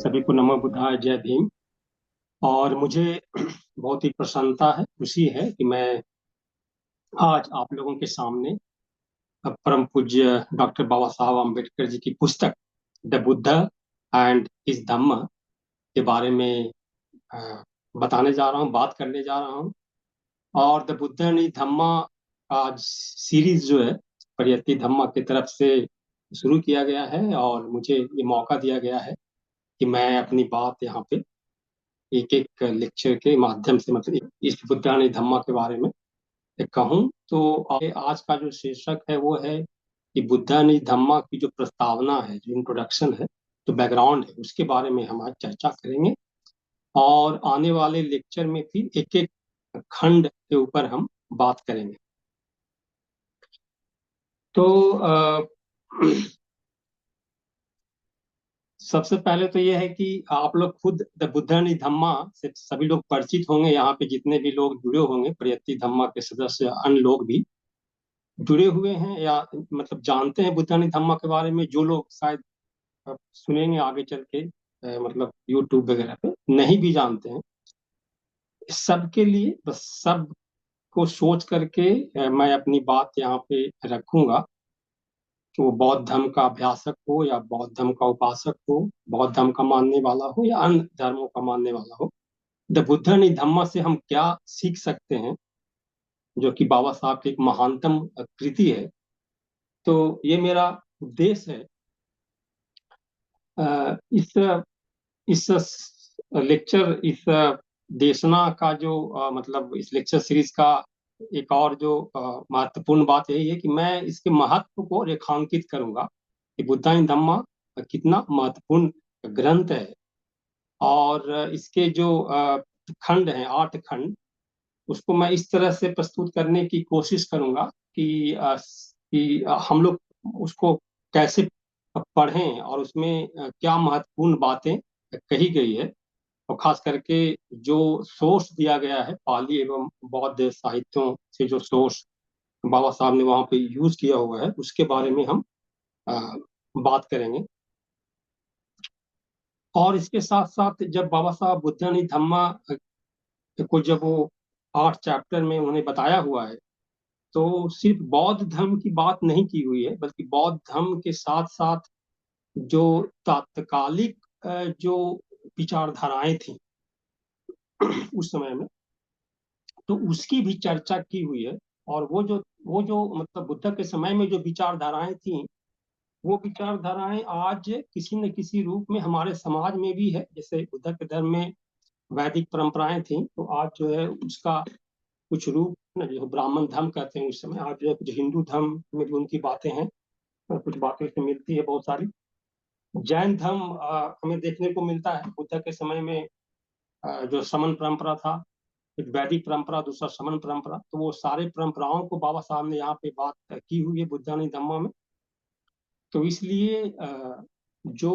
सभी को नमो बुद्धाय, जय भीम। और मुझे बहुत ही प्रसन्नता है, खुशी है कि मैं आज आप लोगों के सामने परम पूज्य डॉक्टर बाबा साहब अम्बेडकर जी की पुस्तक द बुद्ध एंड हिज धम्म के बारे में अ, बताने जा रहा हूँ, बात करने जा रहा हूँ। और द बुद्ध एंड हिज धम्मा आज सीरीज जो है परियति धम्मा की तरफ से शुरू किया गया है, और मुझे ये मौका दिया गया है कि मैं अपनी बात यहाँ पे एक एक लेक्चर के माध्यम से, मतलब इस बुद्धानी धम्मा के बारे में कहूँ। तो आज का जो शीर्षक है वो है कि बुद्धानी धम्मा की जो प्रस्तावना है, जो इंट्रोडक्शन है, जो बैकग्राउंड है, उसके बारे में हम आज चर्चा करेंगे। और आने वाले लेक्चर में फिर एक एक खंड के ऊपर हम बात करेंगे। तो सबसे पहले तो ये है कि आप लोग खुद द बुद्धानी धम्मा से सभी लोग परिचित होंगे। यहाँ पे जितने भी लोग जुड़े होंगे, परियति धम्मा के सदस्य, अन्य लोग भी जुड़े हुए हैं या मतलब जानते हैं बुद्धानी धम्मा के बारे में। जो लोग शायद सुनेंगे आगे चल के, मतलब यूट्यूब वगैरह पे नहीं भी जानते हैं, सबके लिए बस सब को सोच करके मैं अपनी बात यहाँ पे रखूंगा कि वो बौद्ध धर्म का अभ्यासक हो या बौद्ध धर्म का उपासक हो, बौद्ध धर्म का मानने वाला हो या अन्य धर्मों का मानने वाला हो, द बुद्धनि धम्मा से हम क्या सीख सकते हैं, जो कि बाबा साहब की एक महानतम कृति है। तो ये मेरा उद्देश्य है। इस लेक्चर, इस देशना का जो मतलब इस लेक्चर सीरीज का एक और जो महत्वपूर्ण बात यही है कि मैं इसके महत्व को रेखांकित करूंगा कि बुद्धानि धम्मा कितना महत्वपूर्ण ग्रंथ है। और इसके जो खंड हैं, 8 खंड, उसको मैं इस तरह से प्रस्तुत करने की कोशिश करूंगा कि हम लोग उसको कैसे पढ़ें और उसमें क्या महत्वपूर्ण बातें कही गई है। और खास करके जो सोर्स दिया गया है, पाली एवं बौद्ध साहित्यों से जो सोर्स बाबा साहब ने वहां पे यूज किया हुआ है, उसके बारे में हम अ, बात करेंगे। और इसके साथ साथ जब बाबा साहब बुद्धानि धम्मा को जब वो 8 चैप्टर में उन्होंने बताया हुआ है, तो सिर्फ बौद्ध धर्म की बात नहीं की हुई है, बल्कि बौद्ध धर्म के साथ साथ जो तात्कालिक जो विचारधाराएं थी उस समय में, तो उसकी भी चर्चा की हुई है। और वो जो मतलब बुद्ध के समय में जो विचारधाराएं थी, वो विचारधाराएं आज किसी न किसी रूप में हमारे समाज में भी है। जैसे बुद्ध के धर्म में वैदिक परंपराएं थी, तो आज जो है उसका कुछ रूप न, जो ब्राह्मण धर्म कहते हैं उस समय, आज जो है कुछ हिंदू धर्म में भी उनकी बातें हैं और कुछ बातें उसमें मिलती है बहुत सारी। जैन धर्म हमें देखने को मिलता है बुद्ध के समय में। जो समन परंपरा था, एक वैदिक परंपरा, दूसरा समन परंपरा, तो वो सारे परंपराओं को बाबा साहब ने यहाँ पे बात की हुई है बुद्धानि धम्मा में। तो इसलिए जो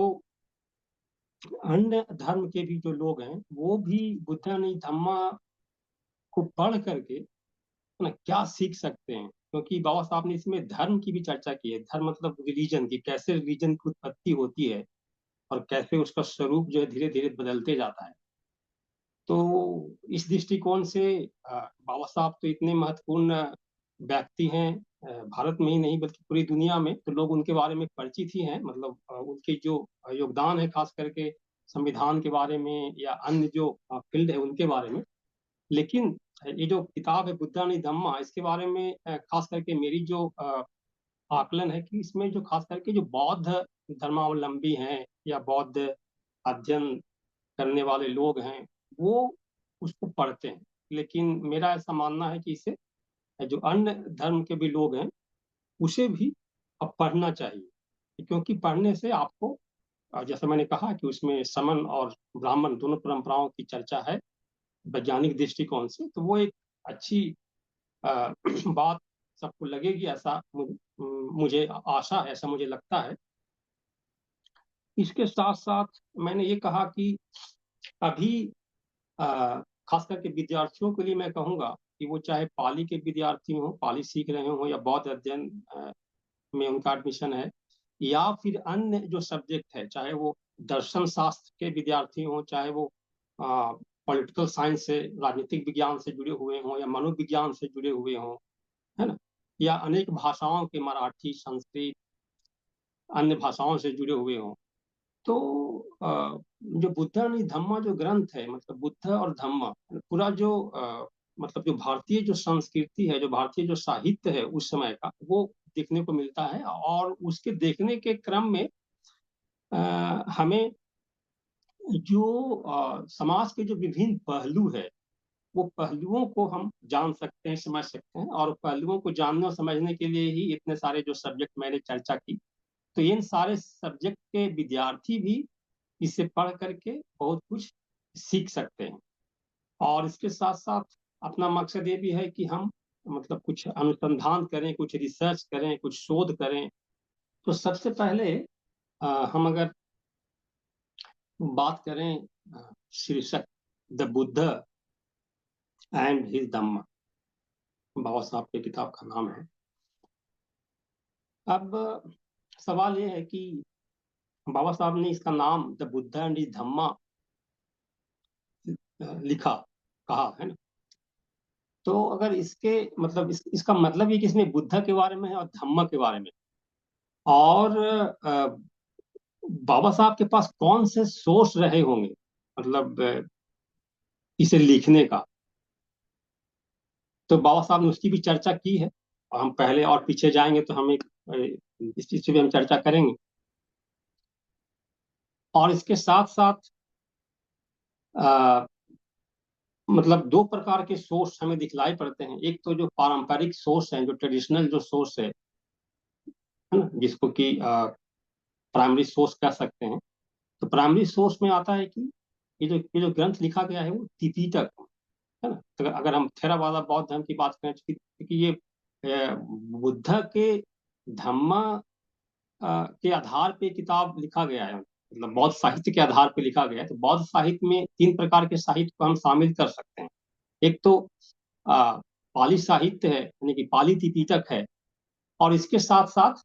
अन्य धर्म के भी जो लोग हैं, वो भी बुद्धानि धम्मा को पढ़ करके ना क्या सीख सकते हैं। क्योंकि बाबा साहब ने इसमें धर्म की भी चर्चा की है। धर्म मतलब रिलीजन की, कैसे रिलीजन की उत्पत्ति होती है और कैसे उसका स्वरूप जो है धीरे धीरे बदलते जाता है। तो इस दृष्टिकोण से बाबा साहब तो इतने महत्वपूर्ण व्यक्ति हैं, भारत में ही नहीं बल्कि पूरी दुनिया में। तो लोग उनके बारे में परिचित ही हैं, मतलब उनके जो योगदान है खास करके संविधान के बारे में या अन्य जो फील्ड है उनके बारे में। लेकिन ये जो किताब है बुद्धानि धम्मा, इसके बारे में खास करके मेरी जो आकलन है कि इसमें जो खास करके जो बौद्ध धर्मावलंबी हैं या बौद्ध अध्ययन करने वाले लोग हैं, वो उसको पढ़ते हैं। लेकिन मेरा ऐसा मानना है कि इसे जो अन्य धर्म के भी लोग हैं, उसे भी अब पढ़ना चाहिए। क्योंकि पढ़ने से आपको, जैसे मैंने कहा कि उसमें समन और ब्राह्मण दोनों परंपराओं की चर्चा है वैज्ञानिक दृष्टिकोण से, तो वो एक अच्छी बात सबको लगेगी, ऐसा मुझे आशा है, ऐसा मुझे लगता है। इसके साथ साथ मैंने ये कहा कि अभी खास करके विद्यार्थियों के लिए मैं कहूँगा कि वो चाहे पाली के विद्यार्थी हों, पाली सीख रहे हों, या बौद्ध अध्ययन में उनका एडमिशन है, या फिर अन्य जो सब्जेक्ट है, चाहे वो दर्शन शास्त्र के विद्यार्थी हों, चाहे वो पॉलिटिकल साइंस से, राजनीतिक विज्ञान से जुड़े हुए हों, या मनोविज्ञान से जुड़े हुए हों, है ना, या अनेक भाषाओं के, मराठी, संस्कृत, अन्य भाषाओं से जुड़े हुए हों। तो जो बुद्ध आणि धम्मा जो ग्रंथ है, मतलब बुद्ध और धम्मा, पूरा जो मतलब जो भारतीय जो संस्कृति है, जो भारतीय जो साहित्य है उस समय का, वो देखने को मिलता है। और उसके देखने के क्रम में हमें जो समाज के जो विभिन्न पहलू है, वो पहलुओं को हम जान सकते हैं, समझ सकते हैं। और पहलुओं को जानने और समझने के लिए ही इतने सारे जो सब्जेक्ट मैंने चर्चा की, तो इन सारे सब्जेक्ट के विद्यार्थी भी इसे पढ़ करके बहुत कुछ सीख सकते हैं। और इसके साथ साथ अपना मकसद ये भी है कि हम मतलब कुछ अनुसंधान करें, कुछ रिसर्च करें, कुछ शोध करें। तो सबसे पहले हम अगर बात करें शीर्षक, द बुद्ध एंड हिज धम्मा, बाबा साहब की किताब का नाम है। अब सवाल ये है कि बाबा साहब ने इसका नाम द बुद्ध एंड हिज धम्मा लिखा, कहा, है ना। तो अगर इसके मतलब इसका मतलब ये कि इसमें बुद्ध के बारे में है और धम्मा के बारे में। और बाबा साहब के पास कौन से सोर्स रहे होंगे, मतलब इसे लिखने का, तो बाबा साहब ने उसकी भी चर्चा की है। और हम पहले और पीछे जाएंगे तो हम एक इस चीज से भी हम चर्चा करेंगे। और इसके साथ साथ मतलब दो प्रकार के सोर्स हमें दिखलाई पड़ते हैं। एक तो जो पारंपरिक सोर्स है, जो ट्रेडिशनल जो सोर्स है ना, जिसको कि प्राइमरी सोर्स कह सकते हैं। तो प्राइमरी सोर्स में आता है कि ये जो ग्रंथ लिखा गया है वो त्रिपिटक है ना। तो अगर हम थेरावादा बौद्ध धर्म की बात करें, क्योंकि ये बुद्ध के धम्मा के आधार पे किताब लिखा गया है, मतलब बौद्ध साहित्य के आधार पे लिखा गया है। तो बौद्ध साहित्य में तीन प्रकार के साहित्य को हम शामिल कर सकते हैं। एक तो पाली साहित्य है, यानी कि पाली त्रिपिटक है। और इसके साथ साथ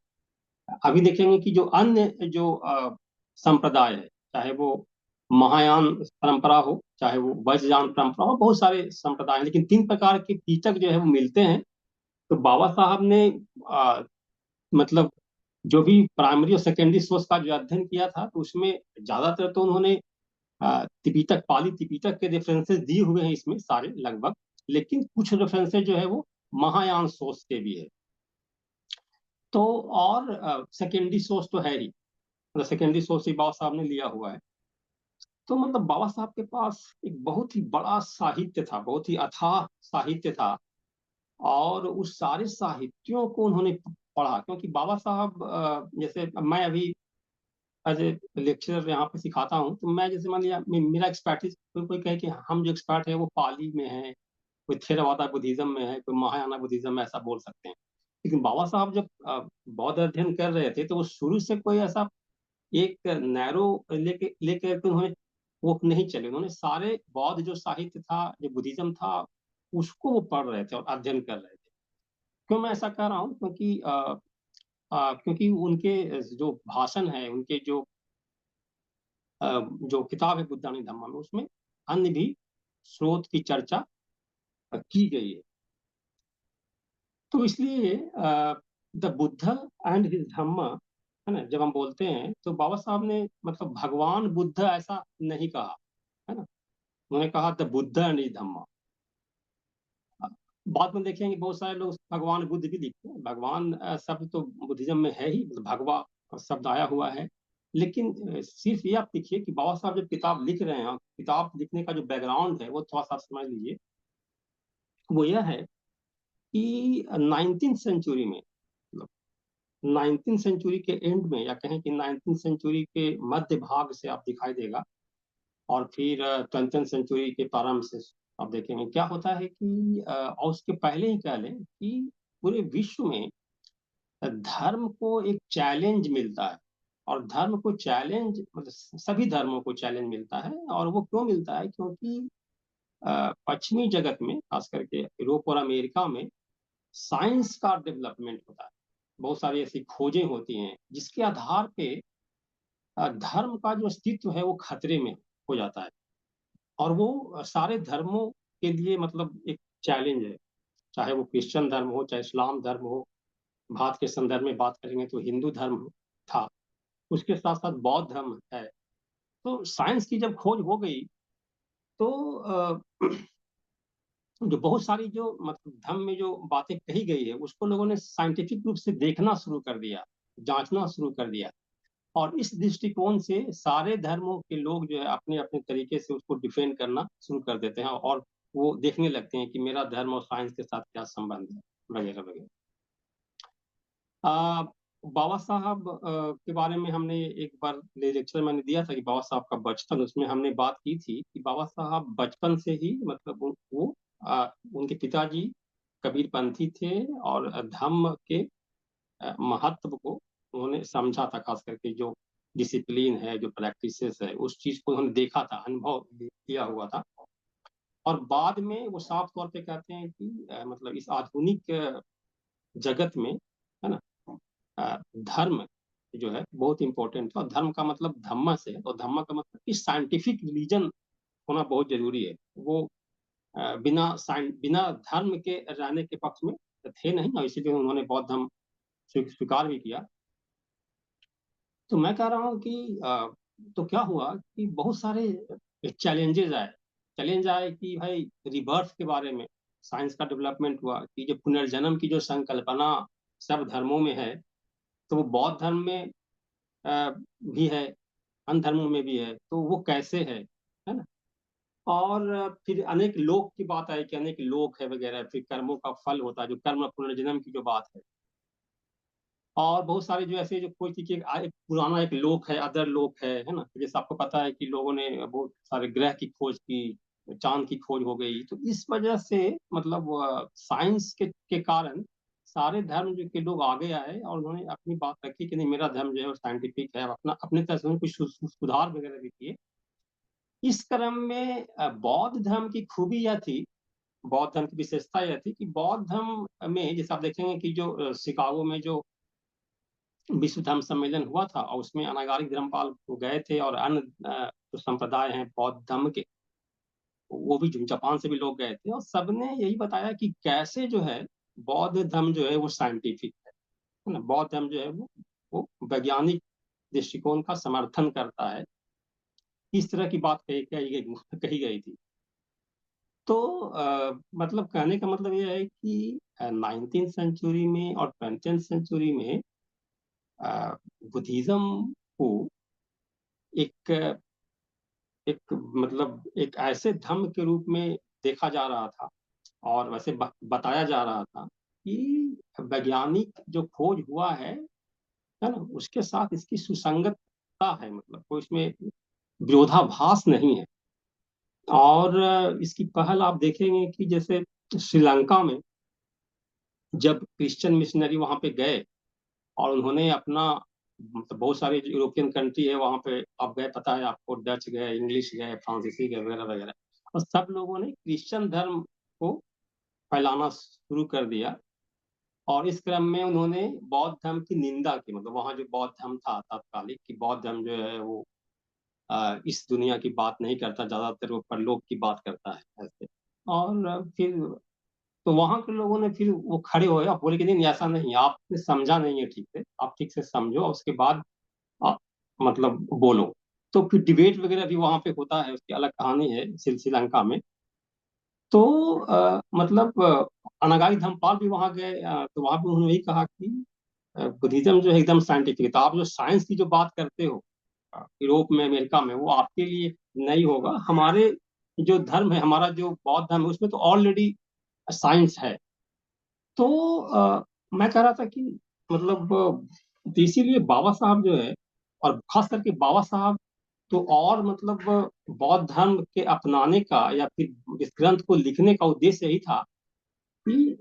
अभी देखेंगे कि जो अन्य जो संप्रदाय है, चाहे वो महायान परंपरा हो, चाहे वो वज्रयान परंपरा हो, बहुत सारे संप्रदाय हैं, लेकिन तीन प्रकार के पिटक जो है वो मिलते हैं। तो बाबा साहब ने मतलब जो भी प्राइमरी और सेकेंडरी सोर्स का जो अध्ययन किया था, तो उसमें ज्यादातर तो उन्होंने त्रिपिटक, पाली त्रिपिटक के रेफरेंसेस दिए हुए हैं इसमें सारे लगभग। लेकिन कुछ रेफरेंसेस जो है वो महायान सोर्स के भी है। तो और सेकेंडरी सोर्स तो है ही, मतलब सेकेंडरी सोर्स ही बाबा साहब ने लिया हुआ है। तो मतलब बाबा साहब के पास एक बहुत ही बड़ा साहित्य था, बहुत ही अथाह साहित्य था। और उस सारे साहित्यों को उन्होंने पढ़ा, क्योंकि बाबा साहब जैसे मैं अभी एज ए लेक्चरर यहाँ पे सिखाता हूँ, तो मैं जैसे मान लिया मेरा एक्सपर्टीज, कोई कहे कि हम जो एक्सपर्ट है वो पाली में है, कोई थेरवादा बुद्धिज्म में है, कोई महायाना बुद्धिज्म में, ऐसा बोल सकते हैं। लेकिन बाबा साहब जब बौद्ध अध्ययन कर रहे थे, तो वो शुरू से कोई ऐसा एक नैरो लेके के उन्होंने वो नहीं चले। उन्होंने सारे बौद्ध जो साहित्य था, जो बुद्धिज्म था, उसको वो पढ़ रहे थे और अध्ययन कर रहे थे। क्यों मैं ऐसा कह रहा हूँ? क्योंकि उनके जो भाषण है, उनके जो किताब है बुद्धानी धम्मा में, उसमें अन्य भी स्रोत की चर्चा की गई है। तो इसलिए द बुद्ध एंड हिज धम्मा, है ना, जब हम बोलते हैं तो बाबा साहब ने मतलब भगवान बुद्ध ऐसा नहीं कहा, है ना। उन्होंने कहा द बुद्ध एंड हिज धम्मा। बाद में देखेंगे बहुत सारे लोग भगवान बुद्ध भी लिखते हैं। भगवान शब्द तो बुद्धिज्म में है ही, मतलब भगवा शब्द आया हुआ है। लेकिन सिर्फ ये आप देखिए कि बाबा साहब जब किताब लिख रहे हैं, किताब लिखने का जो बैकग्राउंड है वो थोड़ा सा समझ लीजिए। वो यह है कि 19th सेंचुरी में, मतलब 19th सेंचुरी के एंड में, या कहें कि 19th सेंचुरी के मध्य भाग से आप दिखाई देगा, और फिर 20th सेंचुरी के प्रारंभ से आप देखेंगे क्या होता है कि और उसके पहले ही कह लें कि पूरे विश्व में धर्म को एक चैलेंज मिलता है। और धर्म को चैलेंज, मतलब सभी धर्मों को चैलेंज मिलता है। और वो क्यों मिलता है? क्योंकि पश्चिमी जगत में, खास करके यूरोप और अमेरिका में, साइंस का डेवलपमेंट होता है। बहुत सारी ऐसी खोजें होती हैं जिसके आधार पे धर्म का जो अस्तित्व है वो खतरे में हो जाता है, और वो सारे धर्मों के लिए मतलब एक चैलेंज है। चाहे वो क्रिश्चियन धर्म हो, चाहे इस्लाम धर्म हो, भारत के संदर्भ में बात करेंगे तो हिंदू धर्म था, उसके साथ साथ बौद्ध धर्म है। तो साइंस की जब खोज हो गई तो जो बहुत सारी जो मतलब धर्म में जो बातें कही गई है उसको लोगों ने साइंटिफिक रूप से देखना शुरू कर दिया, जांचना शुरू कर दिया। और इस दृष्टिकोण से सारे धर्मों के लोग जो है अपने अपने तरीके से उसको डिफेंड करना शुरू कर देते हैं, और वो देखने लगते हैं कि मेरा धर्म और साइंस के साथ क्या संबंध है, वगैरह वगैरह। आ, बाबा साहब के बारे में हमने एक बार लेक्चर मैंने दिया था कि बाबा साहब का बचपन, उसमें हमने बात की थी कि बाबा साहब बचपन से ही मतलब वो उनके पिताजी कबीरपंथी थे, और धम्म के महत्व को उन्होंने समझा था, खास करके जो डिसिप्लिन है, जो प्रैक्टिसेस है, उस चीज को उन्होंने देखा था, अनुभव किया हुआ था। और बाद में वो साफ तौर पे कहते हैं कि मतलब इस आधुनिक जगत में, है ना, धर्म जो है बहुत इंपॉर्टेंट है, और धर्म का मतलब धम्म से, और धम्म का मतलब कि साइंटिफिक रिलीजन होना बहुत जरूरी है। वो बिना धर्म के रहने के पक्ष में थे नहीं, और इसीलिए उन्होंने बौद्ध धर्म स्वीकार भी किया। तो मैं कह रहा हूँ कि तो क्या हुआ कि बहुत सारे चैलेंजेस आए, चैलेंज आए कि भाई रिबर्थ के बारे में साइंस का डेवलपमेंट हुआ, कि जो पुनर्जन्म की जो संकल्पना सब धर्मों में है, तो वो बौद्ध धर्म में भी है, अन्य धर्मों में भी है, तो वो कैसे है ना। और फिर अनेक लोक की बात आई कि अनेक लोक है वगैरह, फिर कर्मों का फल होता है, जो कर्म पुनर्जन्म की जो बात है। और बहुत सारे जो ऐसे जो खोज की कि एक पुराना एक लोक है, अदर लोक है ना। जैसे आपको पता है कि लोगों ने बहुत सारे ग्रह की खोज की, चांद की खोज हो गई, तो इस वजह से मतलब साइंस के कारण सारे धर्म जो के लोग आगे आए, और उन्होंने अपनी बात रखी कि नहीं मेरा धर्म जो है वो साइंटिफिक है, अपना अपने तरफ से कुछ सुधार वगैरह भी किए। इस क्रम में बौद्ध धर्म की खूबी यह थी, बौद्ध धर्म की विशेषता यह थी कि बौद्ध धर्म में जैसे आप देखेंगे कि जो शिकागो में जो विश्व धर्म सम्मेलन हुआ था, और उसमें अनागारिक धर्मपाल गए थे, और अन्य जो संप्रदाय हैं बौद्ध धर्म के, वो भी जापान से भी लोग गए थे, और सबने यही बताया कि कैसे जो है बौद्ध धर्म जो है वो साइंटिफिक है ना। बौद्ध धर्म जो है वो वैज्ञानिक दृष्टिकोण का समर्थन करता है। इस तरह की बात कही गई थी। तो मतलब कहने का मतलब ये है कि 19th सेंचुरी में और 20th सेंचुरी में बुद्धिज्म को एक एक मतलब एक ऐसे धर्म के रूप में देखा जा रहा था, और वैसे बताया जा रहा था कि वैज्ञानिक जो खोज हुआ है ना, उसके साथ इसकी सुसंगतता है, मतलब कोई इसमें विरोधाभास नहीं है। और इसकी पहल आप देखेंगे कि जैसे श्रीलंका में जब क्रिश्चियन मिशनरी वहां पे गए, और उन्होंने अपना मतलब बहुत सारे यूरोपियन कंट्री है वहां पे आप गए, पता है आपको, डच गए, इंग्लिश गए, फ्रांसीसी गए, वगैरह वगैरह, और सब लोगों ने क्रिश्चियन धर्म को फैलाना शुरू कर दिया। और इस क्रम में उन्होंने बौद्ध धर्म की निंदा की, मतलब वहाँ जो बौद्ध धर्म था तत्कालिक, कि बौद्ध धर्म जो है वो इस दुनिया की बात नहीं करता, ज्यादातर वो परलोक की बात करता है ऐसे। और फिर तो वहां के लोगों ने फिर वो खड़े हुए और बोले कि नहीं ऐसा नहीं, आपने समझा नहीं है ठीक से, आप ठीक से समझो और उसके बाद आप मतलब बोलो। तो फिर डिबेट वगैरह भी वहां पे होता है, उसकी अलग कहानी है श्रीलंका में। तो मतलब अनागारी धर्मपाल भी वहां गए, तो वहां भी उन्होंने यही कहा कि बुद्धिज्म जो है एकदम साइंटिफिक है, तो आप जो साइंस की जो बात करते हो यूरोप में, अमेरिका में, वो आपके लिए नहीं होगा। हमारे जो धर्म है, हमारा जो बौद्ध धर्म है, उसमें तो ऑलरेडी साइंस है। तो मैं कह रहा था कि मतलब तो इसीलिए बाबा साहब जो है, और खास करके बाबा साहब तो, और मतलब बौद्ध धर्म के अपनाने का या फिर इस ग्रंथ को लिखने का उद्देश्य यही था कि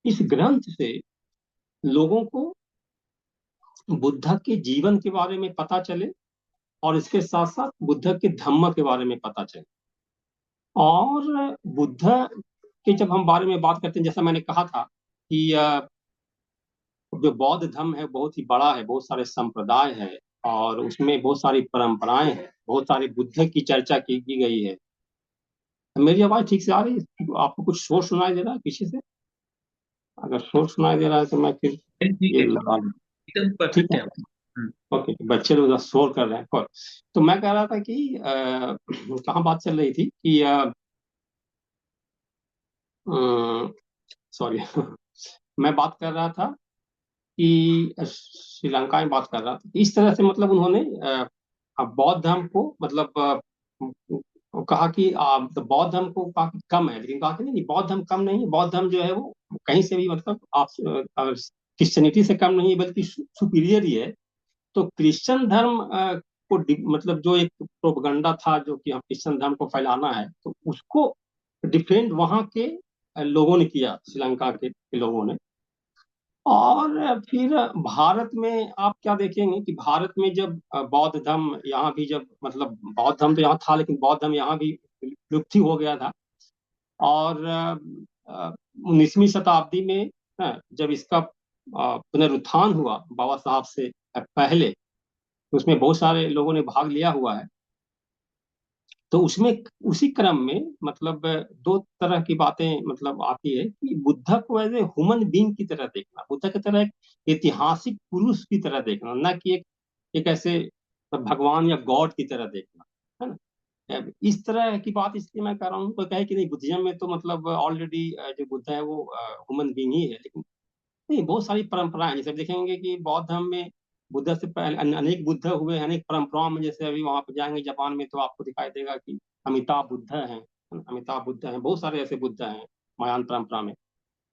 इस ग्रंथ से लोगों को बुद्ध के जीवन के बारे में पता चले, और इसके साथ साथ बुद्ध के धम्म के बारे में पता चले। और बुद्ध के जब हम बारे में बात करते हैं, जैसा मैंने कहा था कि जो बौद्ध धर्म है बहुत ही बड़ा है, बहुत सारे संप्रदाय है, और उसमें बहुत सारी परंपराएं हैं, बहुत सारी बुद्ध की चर्चा की गई है। मेरी आवाज ठीक से आ रही है? आपको कुछ शोर सुनाई दे रहा है पीछे से? अगर शोर सुनाई दे रहा है तो मैं फिर ठीक ये है, लगा लूं। एकदम ठीक परफेक्ट है। है। हम्म। ओके, बच्चे लोग उधर शोर कर रहे हैं पर तो मैं कह रहा था कि कहाँ बात चल रही थी कि सॉरी मैं बात कर रहा था कि श्रीलंका में बात कर रहा था। इस तरह से मतलब उन्होंने बौद्ध धर्म को मतलब कहा कि तो बौद्ध धर्म को कहा कि कम है, लेकिन कहा कि नहीं, बौद्ध धर्म कम नहीं है। बौद्ध धर्म जो है वो कहीं से भी मतलब आप क्रिश्चियनिटी से कम नहीं है, बल्कि सुपीरियर ही है। तो क्रिश्चियन धर्म को मतलब जो एक प्रोपगंडा था जो कि हम क्रिश्चियन धर्म को फैलाना है, तो उसको डिफेंड वहां के लोगों ने किया, श्रीलंका के लोगों ने। और फिर भारत में आप क्या देखेंगे कि भारत में जब बौद्ध धर्म यहाँ भी जब मतलब बौद्ध धर्म तो यहाँ था, लेकिन बौद्ध धर्म यहाँ भी विलुप्त ही हो गया था। और 19वीं शताब्दी में जब इसका पुनरुत्थान हुआ बाबा साहब से पहले, तो उसमें बहुत सारे लोगों ने भाग लिया हुआ है। तो उसमें उसी क्रम में मतलब दो तरह की बातें मतलब आती है कि बुद्ध को एज ए ह्यूमन बीइंग की तरह देखना, बुद्ध की तरह एक ऐतिहासिक पुरुष की तरह देखना, ना कि एक ऐसे भगवान या गॉड की तरह देखना, है ना। अब इस तरह की बात इसलिए मैं कर रहा हूँ, तो कहे कि नहीं, बुद्धिज्म में तो मतलब ऑलरेडी जो बुद्ध है वो ह्यूमन बीइंग ही है। लेकिन नहीं, बहुत सारी परंपराएं हैं। जैसे देखेंगे कि बौद्ध धर्म में बुद्ध से पहले अनेक बुद्ध हुए, अनेक परंपराओं में। जैसे अभी वहां पर जाएंगे जापान में तो आपको दिखाई देगा कि अमिताभ बुद्ध हैं, अमिताभ बुद्ध हैं, बहुत सारे ऐसे बुद्ध हैं महायान परंपरा में।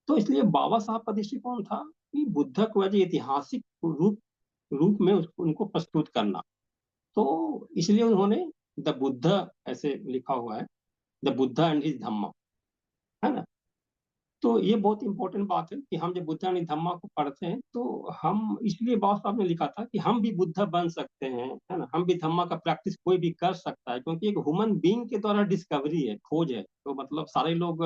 तो इसलिए बाबा साहब का दृष्टिकोण था कि बुद्ध को एज ऐतिहासिक रूप रूप में उनको प्रस्तुत करना। तो इसलिए उन्होंने द बुद्ध ऐसे लिखा हुआ है, द बुद्ध एंड हिज धम्मा, है ना। तो ये बहुत इंपॉर्टेंट बात है कि हम जब बुद्ध यानी धम्मा को पढ़ते हैं तो हम, इसलिए बाबा साहब ने लिखा था कि हम भी बुद्ध बन सकते हैं, है ना। हम भी धम्मा का प्रैक्टिस कोई भी कर सकता है, क्योंकि एक ह्यूमन बीइंग के द्वारा डिस्कवरी है, खोज है। तो मतलब सारे लोग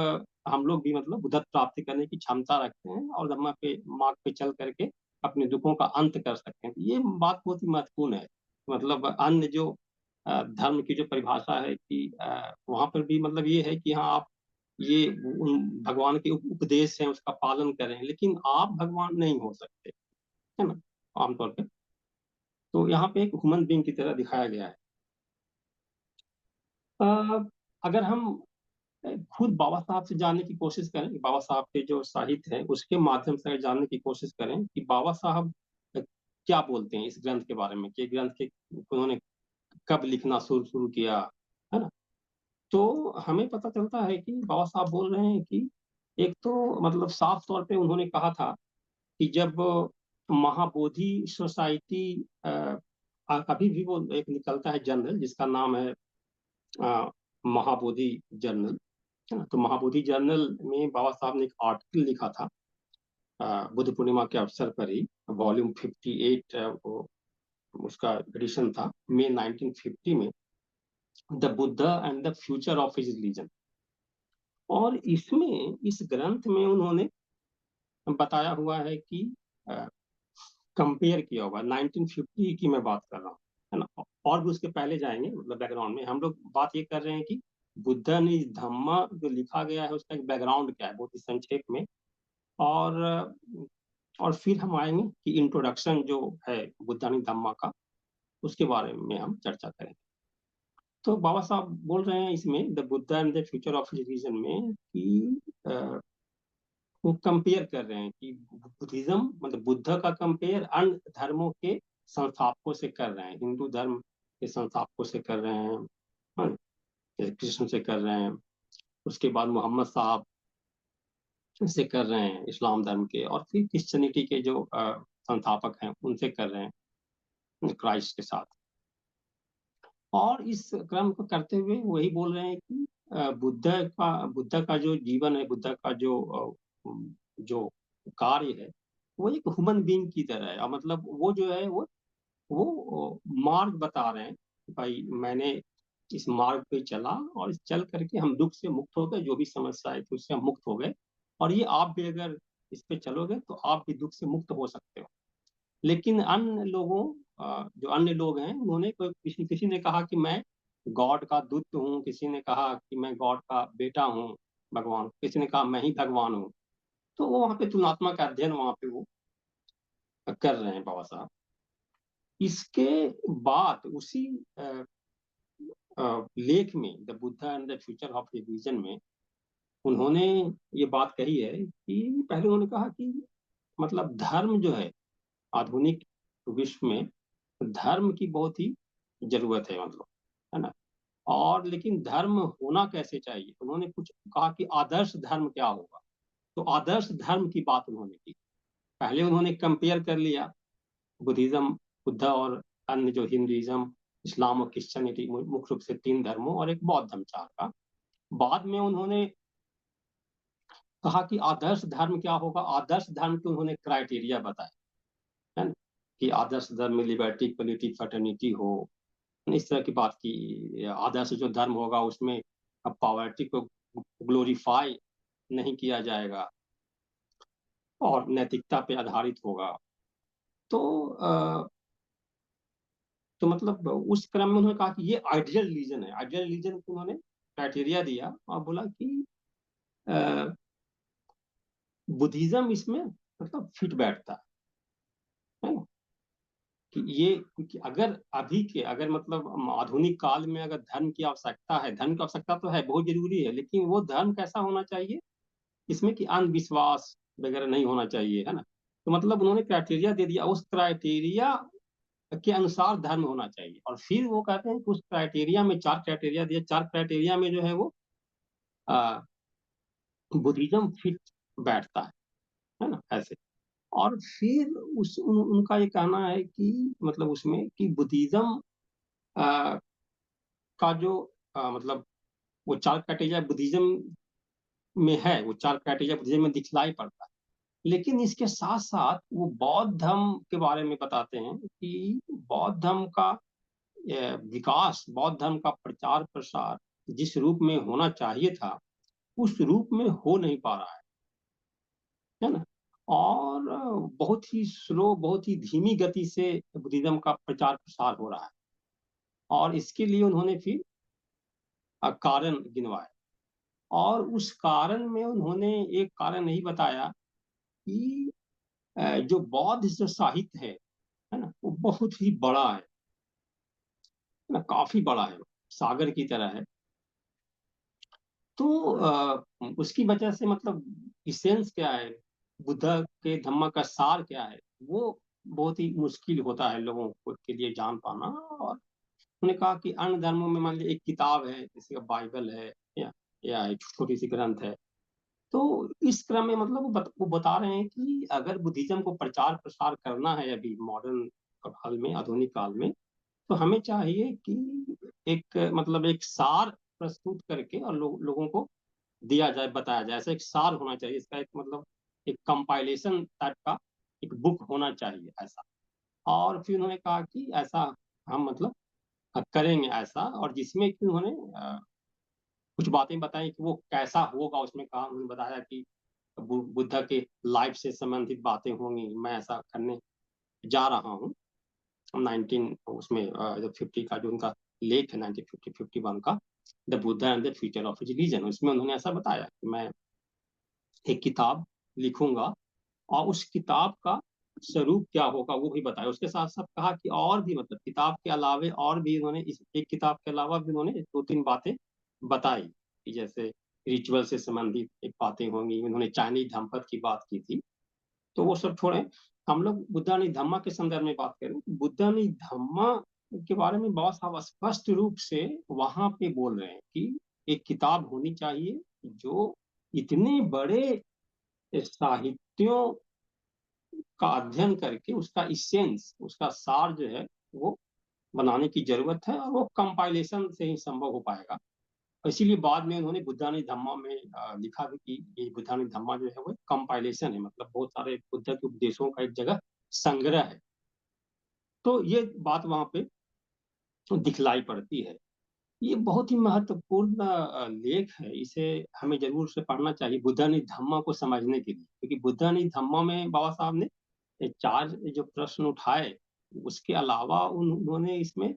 हम लोग भी मतलब बुद्ध प्राप्ति करने की क्षमता रखते हैं और धम्मा पे मार्ग पे चल करके अपने दुखों का अंत कर सकते हैं। तो ये बात बहुत ही महत्वपूर्ण है। मतलब अन्य जो धर्म की जो परिभाषा है कि वहां पर भी मतलब ये है कि हाँ, आप ये उन भगवान के उपदेश हैं उसका पालन करें, लेकिन आप भगवान नहीं हो सकते, है ना, आमतौर पे। तो यहाँ पे एक ह्यूमन बीइंग की तरह दिखाया गया है। अ, अगर हम खुद बाबा साहब से जानने की कोशिश करें कि बाबा साहब के जो साहित्य है उसके माध्यम से अगर जानने की कोशिश करें कि बाबा साहब क्या बोलते हैं इस ग्रंथ के बारे में, कि ग्रंथ के उन्होंने कब लिखना शुरू शुरू किया, है ना। तो हमें पता चलता है कि बाबा साहब बोल रहे हैं कि एक तो मतलब साफ तौर पे उन्होंने कहा था कि जब महाबोधि सोसाइटी अभी भी वो एक निकलता है जर्नल जिसका नाम है अ, महाबोधि जर्नल, है ना। तो महाबोधि जर्नल में बाबा साहब ने एक आर्टिकल लिखा था बुद्ध पूर्णिमा के अवसर पर ही, वॉल्यूम 58 वो उसका एडिशन था, मई 1950 में, the Buddha and the future of his religion. और इसमें इस ग्रंथ में उन्होंने बताया हुआ है कि कंपेयर किया हुआ 1950 की मैं बात कर रहा हूँ, है ना। और भी उसके पहले जाएंगे, मतलब बैकग्राउंड में हम लोग बात ये कर रहे हैं कि बुद्ध ने धम्मा जो लिखा गया है उसका एक बैकग्राउंड क्या है, बहुत ही संक्षेप में। और और फिर हम आएंगे कि इंट्रोडक्शन जो है बुद्धानी धम्मा का, उसके बारे में हम चर्चा करेंगे। तो बाबा साहब बोल रहे हैं इसमें the Buddha and the future of religion में कि वो कंपेयर कर रहे हैं कि बुद्धिज्म मतलब बुद्ध का कंपेयर अन्य धर्मों के संस्थापकों से कर रहे हैं, हिंदू धर्म के संस्थापकों से कर रहे हैं, हाँ, जैसे कृष्ण से कर रहे हैं, उसके बाद मोहम्मद साहब से कर रहे हैं इस्लाम धर्म के, और फिर क्रिश्चियनिटी के जो संस्थापक हैं उनसे कर रहे हैं क्राइस्ट के साथ। और इस क्रम को करते हुए वही बोल रहे हैं कि बुद्ध का जो जीवन है, बुद्ध का जो कार्य है, वो एक ह्यूमन बीइंग की तरह है। और मतलब वो जो है वो मार्ग बता रहे हैं कि भाई मैंने इस मार्ग पे चला और इस चल करके हम दुख से मुक्त हो गए, जो भी समस्या है तो उससे हम मुक्त हो गए। और ये आप भी अगर इस पे चलोगे तो आप भी दुख से मुक्त हो सकते हो। लेकिन अन्य लोगों जो अन्य लोग हैं उन्होंने किसी किसी ने कहा कि मैं गॉड का दूत हूँ, किसी ने कहा कि मैं गॉड का बेटा हूँ, भगवान, किसी ने कहा मैं ही भगवान हूँ। तो वो वहाँ पे तुलनात्मक अध्ययन वहाँ पे वो कर रहे हैं बाबा साहब। इसके बाद उसी लेख में the Buddha and the future of religion में उन्होंने ये बात कही है कि पहले उन्होंने कहा कि मतलब धर्म जो है आधुनिक विश्व में धर्म की बहुत ही जरूरत है, मतलब, है ना। और लेकिन धर्म होना कैसे चाहिए, उन्होंने कुछ कहा कि आदर्श धर्म क्या होगा। तो आदर्श धर्म की बात उन्होंने की। पहले उन्होंने कंपेयर कर लिया बुद्धिज्म, बुद्ध और अन्य जो हिंदुइज्म, इस्लाम और क्रिश्चियनिटी, मुख्य रूप से 3 धर्मों और एक बौद्ध धर्म, 4 का। बाद में उन्होंने कहा कि आदर्श धर्म क्या होगा। आदर्श धर्म के उन्होंने क्राइटेरिया बताए, है ना, कि आदर्श धर्म में लिबर्टी, इक्वलिटी, फ्रेटर्निटी हो, इस तरह की बात की। आदर्श जो धर्म होगा उसमें पॉवर्टी को ग्लोरीफाई नहीं किया जाएगा और नैतिकता पे आधारित होगा। तो तो मतलब उस क्रम में उन्होंने कहा कि ये आइडियल रिलीजन है। आइडियल रिलीजन को उन्होंने क्राइटेरिया दिया और बोला कि बुद्धिज्म इसमें मतलब फिट बैठता है ना। कि ये कि अगर अभी के अगर मतलब आधुनिक काल में अगर धर्म की आवश्यकता है, धर्म की आवश्यकता तो है, बहुत जरूरी है, लेकिन वो धर्म कैसा होना चाहिए, इसमें कि अंधविश्वास वगैरह नहीं होना चाहिए, है ना। तो मतलब उन्होंने क्राइटेरिया दे दिया, उस क्राइटेरिया के अनुसार धर्म होना चाहिए। और फिर वो कहते हैं कि उस क्राइटेरिया में 4 क्राइटेरिया दिए, 4 क्राइटेरिया में जो है वो बुद्धिज्म फिट बैठता है ना, ऐसे। और फिर उनका ये कहना है कि मतलब उसमें कि बुद्धिज्म का जो मतलब वो 4 क्राइटेरिया बुद्धिज्म में है, वो 4 क्राइटेरिया बुद्धिज्म में दिखलाई पड़ता है। लेकिन इसके साथ साथ वो बौद्ध धर्म के बारे में बताते हैं कि बौद्ध धर्म का विकास, बौद्ध धर्म का प्रचार प्रसार जिस रूप में होना चाहिए था उस रूप में हो नहीं पा रहा है ना। और बहुत ही स्लो, बहुत ही धीमी गति से बुद्धिज्म का प्रचार प्रसार हो रहा है। और इसके लिए उन्होंने फिर कारण गिनवाए। और उस कारण में उन्होंने एक कारण नहीं बताया कि जो बौद्ध जो साहित्य है ना, वो बहुत ही बड़ा है ना, काफी बड़ा है, सागर की तरह है। तो उसकी वजह से मतलब इसेंस क्या है, बुद्ध के धम्म का सार क्या है, वो बहुत ही मुश्किल होता है लोगों को के लिए जान पाना। और उन्होंने कहा कि अन्य धर्मों में मान लीजिए एक किताब है, जैसे बाइबल है या एक छोटी सी ग्रंथ है। तो इस क्रम में मतलब वो बता रहे हैं कि अगर बुद्धिज्म को प्रचार प्रसार करना है अभी मॉडर्न काल में, आधुनिक काल में, तो हमें चाहिए कि एक मतलब एक सार प्रस्तुत करके और लोगों को दिया जाए, बताया जाए। ऐसा एक सार होना चाहिए, इसका एक मतलब एक कंपाइलेशन टाइप का एक बुक होना चाहिए ऐसा। और फिर उन्होंने कहा कि ऐसा हम मतलब करेंगे ऐसा, और जिसमें कि उन्होंने कुछ बातें बताई कि वो कैसा होगा। उसमें कहा, उन्होंने बताया कि बुद्ध के लाइफ से संबंधित बातें होंगी, मैं ऐसा करने जा रहा हूँ। 19 उसमें 50 का जो उनका लेख है, 1950-51 का, the Buddha and the future of religion, उसमें उन्होंने ऐसा बताया कि मैं एक किताब लिखूंगा और उस किताब का स्वरूप क्या होगा वो भी बताया। उसके साथ साथ कहा कि और भी मतलब किताब के अलावे और भी उन्होंने इस एक किताब के अलावा भी उन्होंने 2-3 बातें बताई कि जैसे रिचुअल से संबंधित एक बातें होंगी। उन्होंने चाइनीज धम्मपद की बात की थी। तो वो सब छोड़े, हम लोग बुद्धानी धम्मा के संदर्भ में बात करें। बुद्धानी धम्मा के बारे में बहुत साहब स्पष्ट रूप से वहां पे बोल रहे हैं कि एक किताब होनी चाहिए जो इतने बड़े साहित्यों का अध्ययन करके उसका इसेंस, उसका सार जो है वो बनाने की जरूरत है, और वो कंपाइलेशन से ही संभव हो पाएगा। इसीलिए बाद में उन्होंने बुद्धानी धम्मा में लिखा भी कि ये बुद्धानी धम्मा जो है वो कंपाइलेशन है, मतलब बहुत सारे बुद्ध के उपदेशों का एक जगह संग्रह है। तो ये बात वहां पे दिखलाई पड़ती है। ये बहुत ही महत्वपूर्ण लेख है, इसे हमें जरूर से पढ़ना चाहिए बुद्धानी धम्मा को समझने के लिए। क्योंकि बुद्धानी धम्मा में बाबा साहब ने 4 जो प्रश्न उठाए उसके अलावा उन्होंने इसमें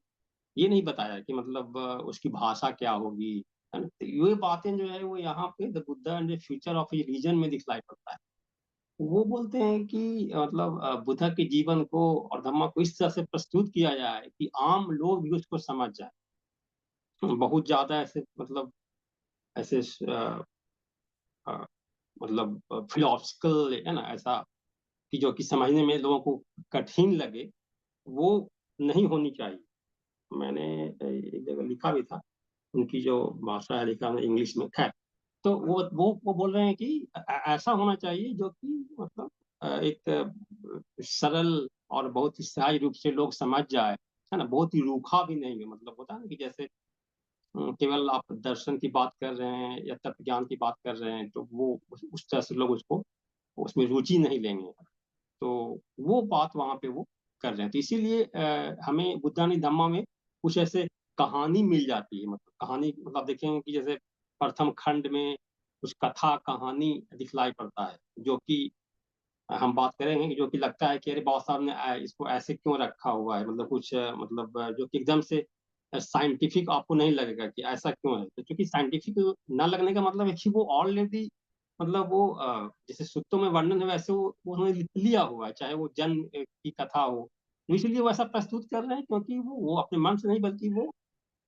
ये नहीं बताया कि मतलब उसकी भाषा क्या होगी, है ना? तो ये बातें जो है वो यहाँ पे the Buddha and the future of religion में दिखलाई पड़ता है। वो बोलते हैं कि मतलब बुद्धा के जीवन को और धम्मा को इस तरह से प्रस्तुत किया जाए कि आम लोग भी उसको समझ जाए। बहुत ज्यादा ऐसे मतलब ऐसे अ, मतलब फिलोसफिकल, है ना, ऐसा कि जो कि समझने में लोगों को कठिन लगे, वो नहीं होनी चाहिए। मैंने एक जगह लिखा भी था, उनकी जो भाषा है लिखा है इंग्लिश में, खैर। तो वो बोल रहे हैं कि ऐसा होना चाहिए जो कि मतलब एक सरल और बहुत ही सहज रूप से लोग समझ जाए, है ना, बहुत ही रूखा भी नहीं है। मतलब होता है ना कि जैसे केवल आप दर्शन की बात कर रहे हैं या तत्व ज्ञान की बात कर रहे हैं, तो वो उस तरह से लोग उसको उसमें रुचि नहीं लेंगे। तो वो बात वहां पे वो कर रहे हैं। तो इसीलिए हमें बुद्धानी धम्मा में कुछ ऐसे कहानी मिल जाती है। मतलब कहानी मतलब देखेंगे कि जैसे प्रथम खंड में कुछ कथा कहानी दिखलाई पड़ता है, जो कि हम बात करेंगे कि जो कि लगता है कि अरे बाबा साहब ने इसको ऐसे क्यों रखा हुआ है, मतलब कुछ मतलब जो कि एकदम से साइंटिफिक आपको नहीं लगेगा कि ऐसा क्यों है। तो क्योंकि साइंटिफिक ना लगने का मतलब है कि वो ऑलरेडी मतलब वो जैसे सूत्रों में वर्णन है वैसे वो उन्होंने लिख लिया हुआ है, चाहे वो जन्म की कथा हो। तो इसलिए वैसा प्रस्तुत कर रहे हैं क्योंकि वो अपने मन से नहीं बल्कि वो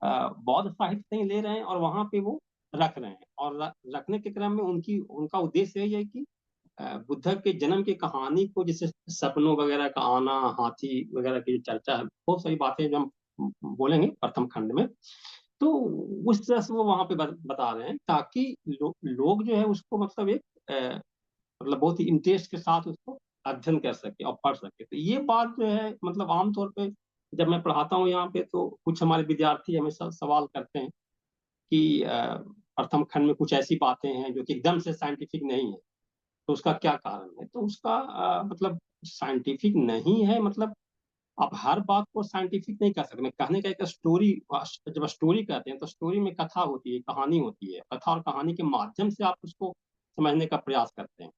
बौद्ध साहित्य से ही ले रहे हैं और वहां पे वो रख रहे हैं। और रखने के क्रम में उनकी उनका उद्देश्य यही है कि बुद्ध के जन्म की कहानी को, जैसे सपनों वगैरह का आना, हाथी वगैरह की जो चर्चा है, बहुत सारी बातें जो हम बोलेंगे प्रथम खंड में, तो उस तरह से वो वहां पे बता रहे हैं ताकि लोग जो है उसको मतलब एक मतलब बहुत ही इंटरेस्ट के साथ उसको अध्ययन कर सके और पढ़ सके। तो ये बात जो है मतलब आमतौर पे जब मैं पढ़ाता हूँ यहाँ पे, तो कुछ हमारे विद्यार्थी हमेशा सवाल करते हैं कि प्रथम खंड में कुछ ऐसी बातें हैं जो कि एकदम से साइंटिफिक नहीं है, तो उसका क्या कारण है। तो उसका मतलब साइंटिफिक नहीं है, मतलब आप हर बात को साइंटिफिक नहीं कर सकते। कहने का एक स्टोरी, जब स्टोरी कहते हैं तो स्टोरी में कथा होती है, कहानी होती है। कथा और कहानी के माध्यम से आप उसको समझने का प्रयास करते हैं।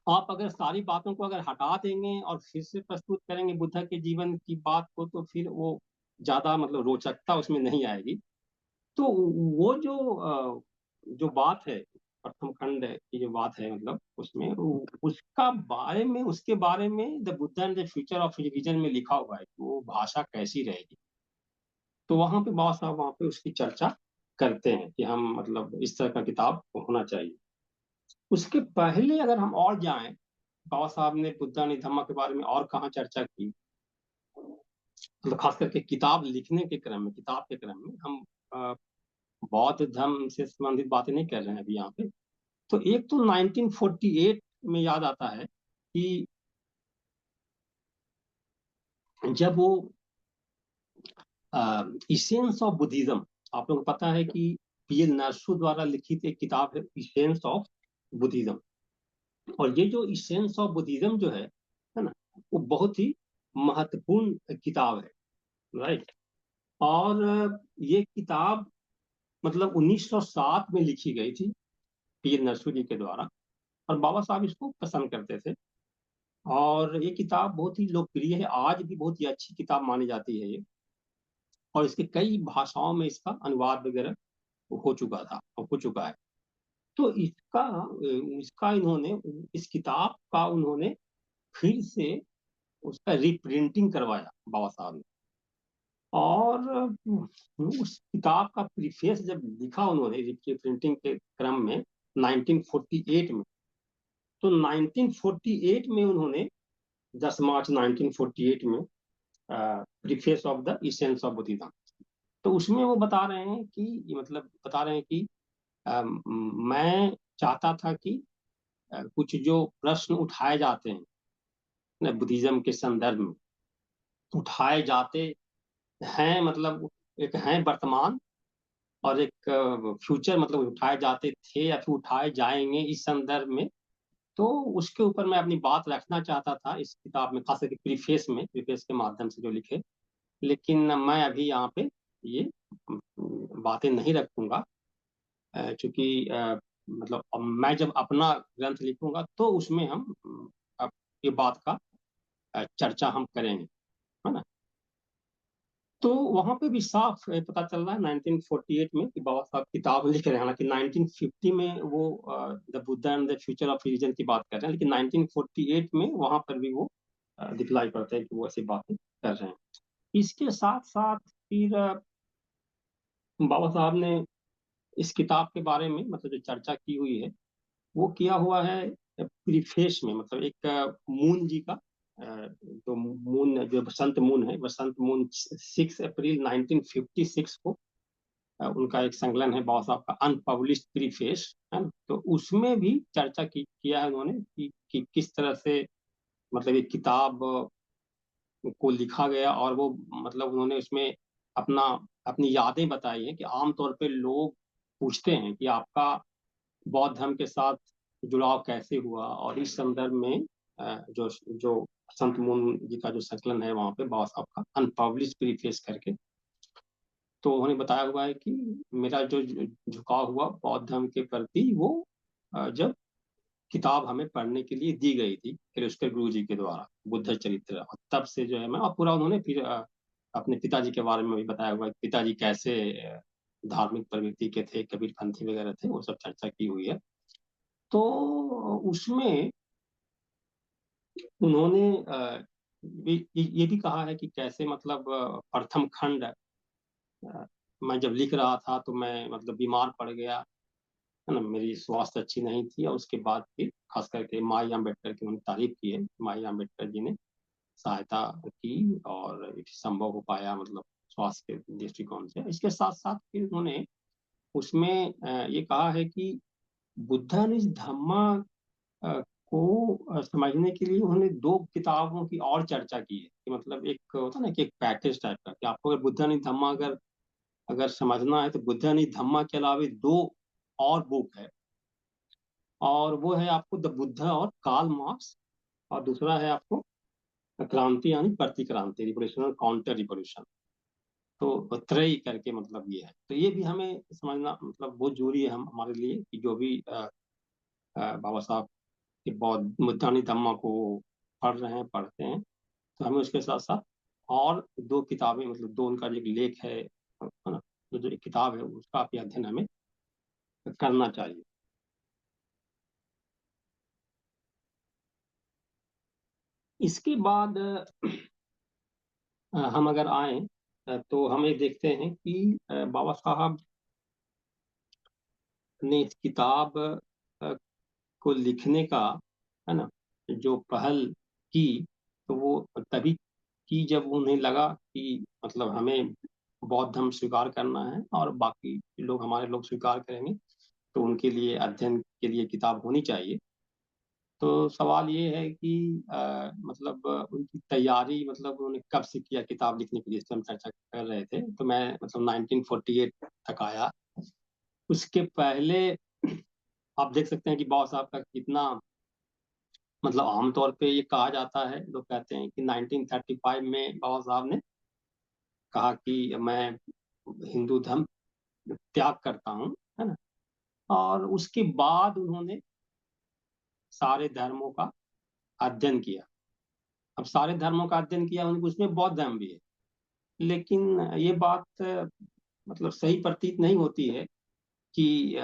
आप अगर सारी बातों को अगर हटा देंगे और फिर से प्रस्तुत करेंगे बुद्ध के जीवन की बात को, तो फिर वो ज्यादा मतलब रोचकता उसमें नहीं आएगी। तो वो जो बात है प्रथम खंड की जो बात है, मतलब उसमें उसका बारे में उसके बारे में the Buddha and the future of religion में लिखा हुआ है कि वो भाषा कैसी रहेगी। तो वहां पे बाबा साहब वहां पे उसकी चर्चा करते हैं कि हम मतलब इस तरह का किताब होना चाहिए। उसके पहले अगर हम और जाएं, बाबा साहब ने बुद्धा निधम्मा के बारे में और कहाँ चर्चा की, मतलब खास करके किताब लिखने के क्रम में, किताब के क्रम में हम अ, बौद्ध धर्म से संबंधित बातें नहीं कर रहे हैं अभी यहाँ पे। तो एक तो 1948 में याद आता है कि जब वो इसेंस ऑफ बुद्धिज्म, आप लोगों को पता है कि पीएल नरसू द्वारा लिखित एक किताब है इसेंस ऑफ बुद्धिज्म। और ये जो इसेंस ऑफ बुद्धिज्म जो है ना, वो बहुत ही महत्वपूर्ण किताब है, राइट। और ये किताब मतलब 1907 में लिखी गई थी पीएल नरसू जी के द्वारा, और बाबा साहब इसको पसंद करते थे। और ये किताब बहुत ही लोकप्रिय है, आज भी बहुत ही अच्छी किताब मानी जाती है ये। और इसके कई भाषाओं में इसका अनुवाद वगैरह हो चुका था, हो चुका है। तो इसका इसका इन्होंने इस किताब का उन्होंने फिर से उसका रिप्रिंटिंग करवाया बाबा साहब ने। और उस किताब का प्रीफेस जब लिखा उन्होंने रिप्रिंटिंग के क्रम में 1948 में, तो 1948 में उन्होंने 10 मार्च 1948 में preface of the essence of Buddhism, तो उसमें वो बता रहे हैं कि मतलब बता रहे हैं कि मैं चाहता था कि कुछ जो प्रश्न उठाए जाते हैं बुद्धिज्म के संदर्भ में, उठाए जाते हैं, मतलब एक हैं वर्तमान और एक फ्यूचर, मतलब उठाए जाते थे या फिर उठाए जाएंगे इस संदर्भ में। तो उसके ऊपर मैं अपनी बात रखना चाहता था इस किताब में, खास करके प्रीफेस के माध्यम से जो लिखे। लेकिन मैं अभी यहाँ पे ये बातें नहीं रखूंगा, चूंकि मतलब मैं जब अपना ग्रंथ लिखूंगा तो उसमें हम अब ये बात का चर्चा हम करेंगे। है ना। तो वहां पे भी साफ पता चल रहा है 1948 में कि बाबा साहब किताब लिख रहे हैं। हालांकि 1950 में वो the Buddha and the future of religion की बात कर रहे हैं, लेकिन 1948 में वहां पर भी वो दिखलाई पड़ता है कि वो ऐसी बातें कर रहे हैं। इसके साथ साथ फिर बाबा साहब ने इस किताब के बारे में मतलब जो चर्चा की हुई है वो किया हुआ है प्रीफेस में। मतलब एक मून जी का जो मून, जो बसंत मून है, बसंत मून 6 अप्रैल 1956 को उनका एक संकलन है बाबा साहब का अनपब्लिश्ड प्रीफेस, है ना। तो उसमें भी चर्चा किया है उन्होंने कि किस तरह से मतलब एक किताब को लिखा गया। और वो मतलब उन्होंने उसमें अपना अपनी यादें बताई हैं कि आमतौर पे लोग पूछते हैं कि आपका बौद्ध धर्म के साथ जुड़ाव कैसे हुआ। और इस संदर्भ में जो जो संत मून जी का जो संकलन है वहां पे बाबा साहब का अनपब्लिश्ड प्रीफेस करके, तो उन्होंने बताया हुआ है कि मेरा जो झुकाव हुआ बौद्ध धर्म के प्रति वो जब किताब हमें पढ़ने के लिए दी गई थी किर्लोस्कर गुरु जी के द्वारा, बुद्ध चरित्र। और तब से जो है मैं, और पूरा उन्होंने फिर अपने पिताजी के बारे में भी बताया हुआ है कि पिताजी कैसे धार्मिक प्रवृत्ति के थे, कबीरपंथी वगैरह थे, वो सब चर्चा की हुई है। तो उसमें उन्होंने ये भी कहा है कि कैसे मतलब प्रथम खंड मैं जब लिख रहा था तो मैं मतलब बीमार पड़ गया, है ना, मेरी स्वास्थ्य अच्छी नहीं थी। और उसके बाद फिर खास करके माई अम्बेडकर की उन्होंने तारीफ की है, माई अम्बेडकर जी ने सहायता की और एक संभव हो पाया मतलब स्वास्थ्य के दृष्टिकोण से। इसके साथ साथ फिर उन्होंने उसमें ये कहा है कि बुद्धा ने धम्मा को समझने के लिए उन्होंने दो किताबों की और चर्चा की है। कि मतलब एक होता है ना कि एक पैकेज टाइप का, कि आपको अगर बुद्धा ने धम्मा अगर अगर समझना है तो बुद्धा ने धम्मा के अलावा दो और बुक है। और वो है आपको द बुद्धा और कार्ल मार्क्स, और दूसरा है आपको क्रांति यानी प्रतिक्रांति, रिवोल्यूशन और काउंटर रिवोल्यूशन। तो त्रयी करके मतलब ये है। तो ये भी हमें समझना मतलब बहुत जरूरी है हम हमारे लिए कि जो भी बाबा साहब के बौद्ध बुद्धानी धम्मा को पढ़ रहे हैं, पढ़ते हैं, तो हमें उसके साथ साथ और दो किताबें मतलब दो उनका जो एक लेख है ना, जो एक किताब है उसका भी अध्ययन हमें करना चाहिए। इसके बाद हम अगर आए तो हम ये देखते हैं कि बाबा साहब ने इस किताब को लिखने का, है ना, जो पहल की, तो वो तभी की जब उन्हें लगा कि मतलब हमें बौद्ध धर्म स्वीकार करना है और बाकी लोग हमारे लोग स्वीकार करेंगे, तो उनके लिए अध्ययन के लिए किताब होनी चाहिए। तो सवाल ये है कि मतलब उनकी तैयारी मतलब उन्होंने कब से किया किताब लिखने के लिए, इस पर हम चर्चा कर रहे थे। तो मैं मतलब 1948 तक आया। उसके पहले आप देख सकते हैं कि बाबा साहब का कितना मतलब आमतौर पे ये कहा जाता है, लोग कहते हैं कि 1935 में बाबा साहब ने कहा कि मैं हिंदू धर्म त्याग करता हूँ, है ना। और उसके बाद उन्होंने सारे धर्मों का अध्ययन किया। अब सारे धर्मों का अध्ययन किया उन्होंने, उसमें बौद्ध धर्म भी है। लेकिन ये बात मतलब सही प्रतीत नहीं होती है कि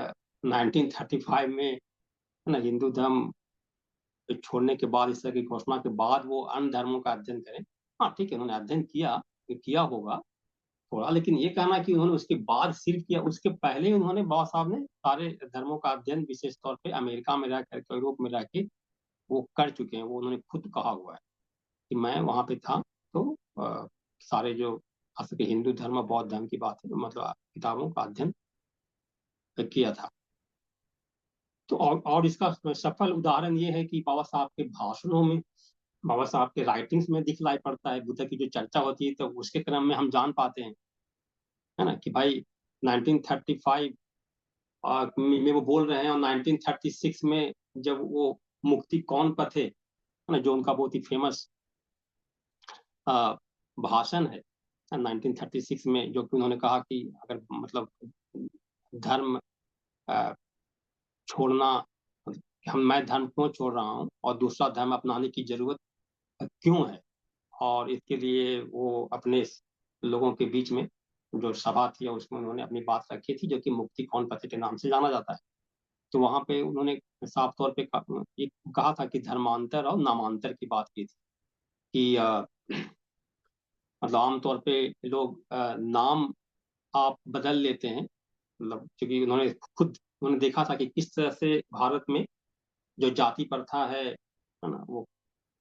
1935 में, है ना, हिंदू धर्म छोड़ने के बाद, इस तरह की घोषणा के बाद वो अन्य धर्मों का अध्ययन करें। हाँ ठीक है, उन्होंने अध्ययन किया, किया होगा थोड़ा, लेकिन ये कहना कि उन्होंने उसके बाद सिर्फ किया, उसके पहले उन्होंने बाबा साहब ने सारे धर्मों का अध्ययन विशेष तौर पे अमेरिका में रह करके, यूरोप में रह के वो कर चुके हैं। वो उन्होंने खुद कहा हुआ है कि मैं वहां पे था, तो सारे जो खास करके हिंदू धर्म और बौद्ध धर्म की बात है तो मतलब किताबों का अध्ययन किया था। तो और इसका सफल उदाहरण ये है कि बाबा साहब के भाषणों में, बाबा साहब के राइटिंग्स में दिखलाई पड़ता है। बुद्ध की जो चर्चा होती है तो उसके क्रम में हम जान पाते हैं, है ना, कि भाई 1935 में वो बोल रहे हैं, और 1936 में जब वो मुक्ति कौन पथे, है ना, जो उनका बहुत ही फेमस भाषण है 1936 में, जो कि उन्होंने कहा कि अगर मतलब धर्म अ, छोड़ना, हम मैं धर्म क्यों छोड़ रहा हूँ और दूसरा धर्म अपनाने की जरूरत क्यों है। और इसके लिए वो अपने लोगों के बीच में जो सभा थी उसमें उन्होंने अपनी बात रखी थी, जो कि मुक्ति कौन पथ के नाम से जाना जाता है। तो वहां पे उन्होंने साफ तौर पे कहा था कि धर्मांतर और नामांतर की बात की थी कि मतलब आमतौर पे लोग नाम आप बदल लेते हैं, मतलब क्योंकि उन्होंने देखा था कि किस तरह से भारत में जो जाति प्रथा है ना, वो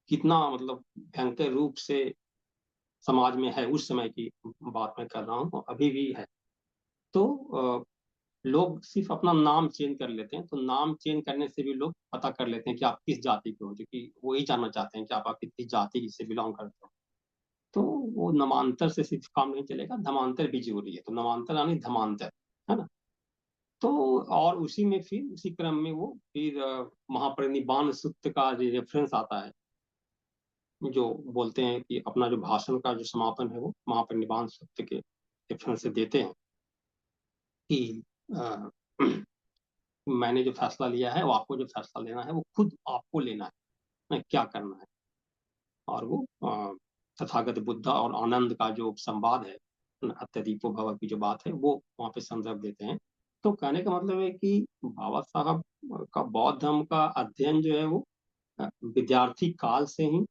कितना मतलब भयंकर रूप से समाज में है। उस समय की बात मैं कर रहा हूँ, अभी भी है। तो लोग सिर्फ अपना नाम चेंज कर लेते हैं, तो नाम चेंज करने से भी लोग पता कर लेते हैं कि आप किस जाति के हो, जो कि वो ही जानना चाहते हैं कि आप किस जाति से बिलोंग करते हो। तो वो नामांतर से सिर्फ काम नहीं चलेगा, धर्मांतर भी जरूरी है। तो नामांतर यानी धर्मांतर, है ना। तो और उसी में फिर उसी क्रम में वो फिर महापरिनिब्बाण सूक्त का जो रेफरेंस आता है, जो बोलते हैं कि अपना जो भाषण का जो समापन है वो महापरिनिब्बाण सूक्त के रेफरेंस से देते हैं कि अ, मैंने जो फैसला लिया है वो आपको जो फैसला लेना है वो खुद आपको लेना है, क्या करना है। और वो तथागत बुद्धा और आनंद का जो संवाद है, अत्यदीपो भव की जो बात है, वो वहाँ पे संदर्भ देते हैं। तो कहने का मतलब है कि बाबा साहब का बौद्ध धर्म का अध्ययन जो है वो विद्यार्थी काल से ही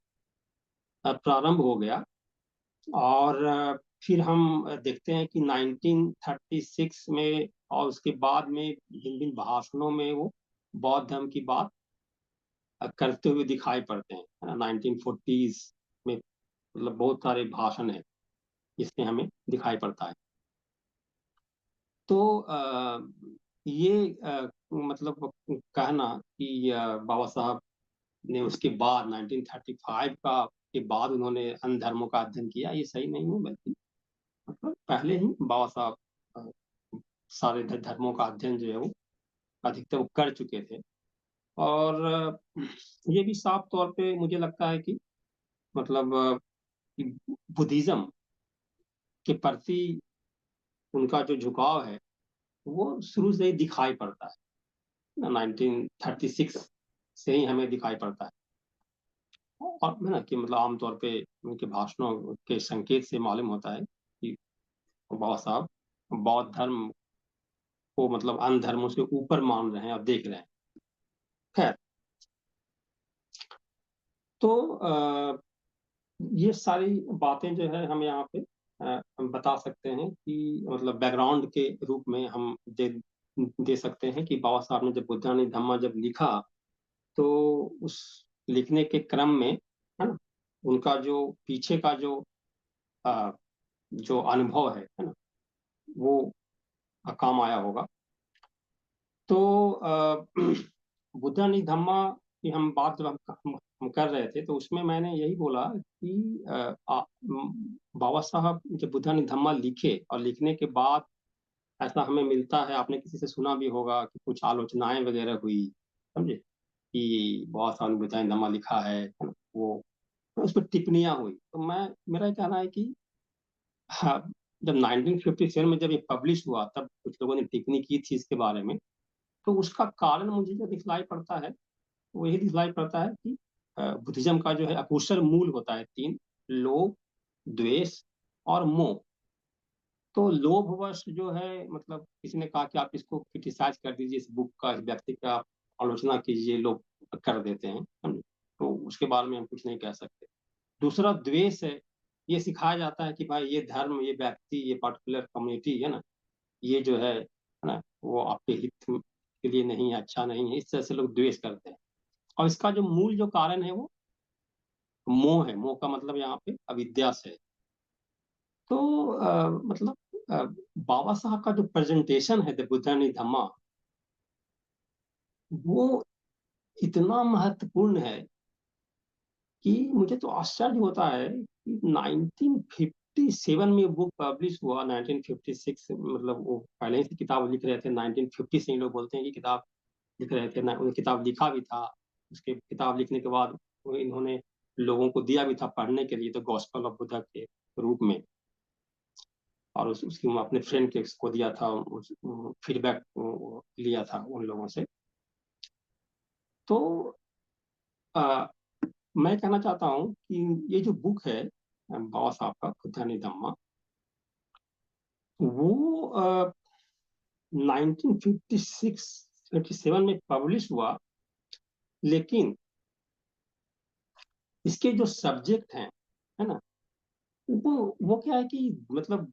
प्रारंभ हो गया। और फिर हम देखते हैं कि 1936 में और उसके बाद में भिन्न भिन्न भाषणों में वो बौद्ध धर्म की बात करते हुए दिखाई पड़ते हैं। 1940s में मतलब बहुत सारे भाषण है इसमें हमें दिखाई पड़ता है। तो ये मतलब कहना कि बाबा साहब ने उसके बाद 1935 का के बाद उन्होंने अन्य धर्मों का अध्ययन किया, ये सही नहीं है। बल्कि मतलब पहले ही बाबा साहब सारे धर्मों का अध्ययन जो है वो अधिकतर वो कर चुके थे। और ये भी साफ तौर पे मुझे लगता है कि मतलब बुद्धिज्म के प्रति उनका जो झुकाव है वो शुरू से ही दिखाई पड़ता है। 1936 से ही हमें दिखाई पड़ता है। और है ना कि मतलब आमतौर पे उनके भाषणों के संकेत से मालूम होता है कि बाबा साहब बौद्ध धर्म को मतलब अन्य धर्मों से ऊपर मान रहे हैं और देख रहे हैं। खैर, तो ये सारी बातें जो है हम यहाँ पे हम बता सकते हैं कि मतलब बैकग्राउंड के रूप में हम दे सकते हैं कि बाबा साहब ने जब बुद्धानी धम्मा जब लिखा, तो उस लिखने के क्रम में, है ना, उनका जो पीछे का अ, जो अनुभव है ना, वो काम आया होगा। तो बुद्धानी धम्मा की हम बात जब हम कर रहे थे, तो उसमें मैंने यही बोला कि बाबा साहब जब बुद्धानी धम्मा लिखे और लिखने के बाद ऐसा हमें मिलता है, आपने किसी से सुना भी होगा कि कुछ आलोचनाएं वगैरह हुई, समझे, कि बाबा साहब ने बुद्धानी धम्मा लिखा है ना, वो तो उस पर टिप्पणियां हुई। तो मेरा ये कहना है कि हाँ, जब 1957 में जब ये पब्लिश हुआ तब कुछ लोगों ने टिप्पणी की थी इसके बारे में। तो उसका कारण मुझे जो दिखलाई पड़ता है वो यही दिखलाई पड़ता है कि बुद्धिज्म का जो है अकुशल मूल होता है तीन: लोभ, द्वेष और मोह। तो लोभवश जो है मतलब किसी ने कहा कि आप इसको क्रिटिसाइज कर दीजिए, इस बुक का, इस व्यक्ति का आलोचना कीजिए, लोग कर देते हैं, समझे। तो उसके बारे में हम कुछ नहीं कह सकते। दूसरा द्वेष है। ये सिखाया जाता है कि भाई ये धर्म, ये व्यक्ति, ये पर्टिकुलर कम्युनिटी है ना, ये जो है ना, वो आपके हित के लिए नहीं है, अच्छा नहीं है। इस तरह से लोग द्वेष करते हैं। और इसका जो मूल जो कारण है वो मोह है। मोह का मतलब यहाँ पे अविद्या से है। तो मतलब अ, बाबा साहब का जो प्रेजेंटेशन है द बुद्धानी धम्मा, वो इतना महत्वपूर्ण है कि मुझे तो आश्चर्य होता है कि 1957 में बुक पब्लिश हुआ। 1956 मतलब वो पहले से किताब लिख रहे थे, 1950 से ही लोग बोलते हैं कि किताब लिख रहे थे ना, उन्हें किताब लिखा भी था। उसके किताब लिखने के बाद वो इन्होंने लोगों को दिया भी था पढ़ने के लिए, तो गॉस्पेल ऑफ बुद्धा के रूप में। और उसकी मैं अपने फ्रेंड के को दिया था, फीडबैक लिया था उन लोगों से। तो आ, मैं कहना चाहता हूँ कि ये जो बुक है बाबा साहब का बुद्धानी धम्मा, वो 1957 में पब्लिश हुआ। लेकिन इसके जो सब्जेक्ट हैं, है ना, वो क्या है कि मतलब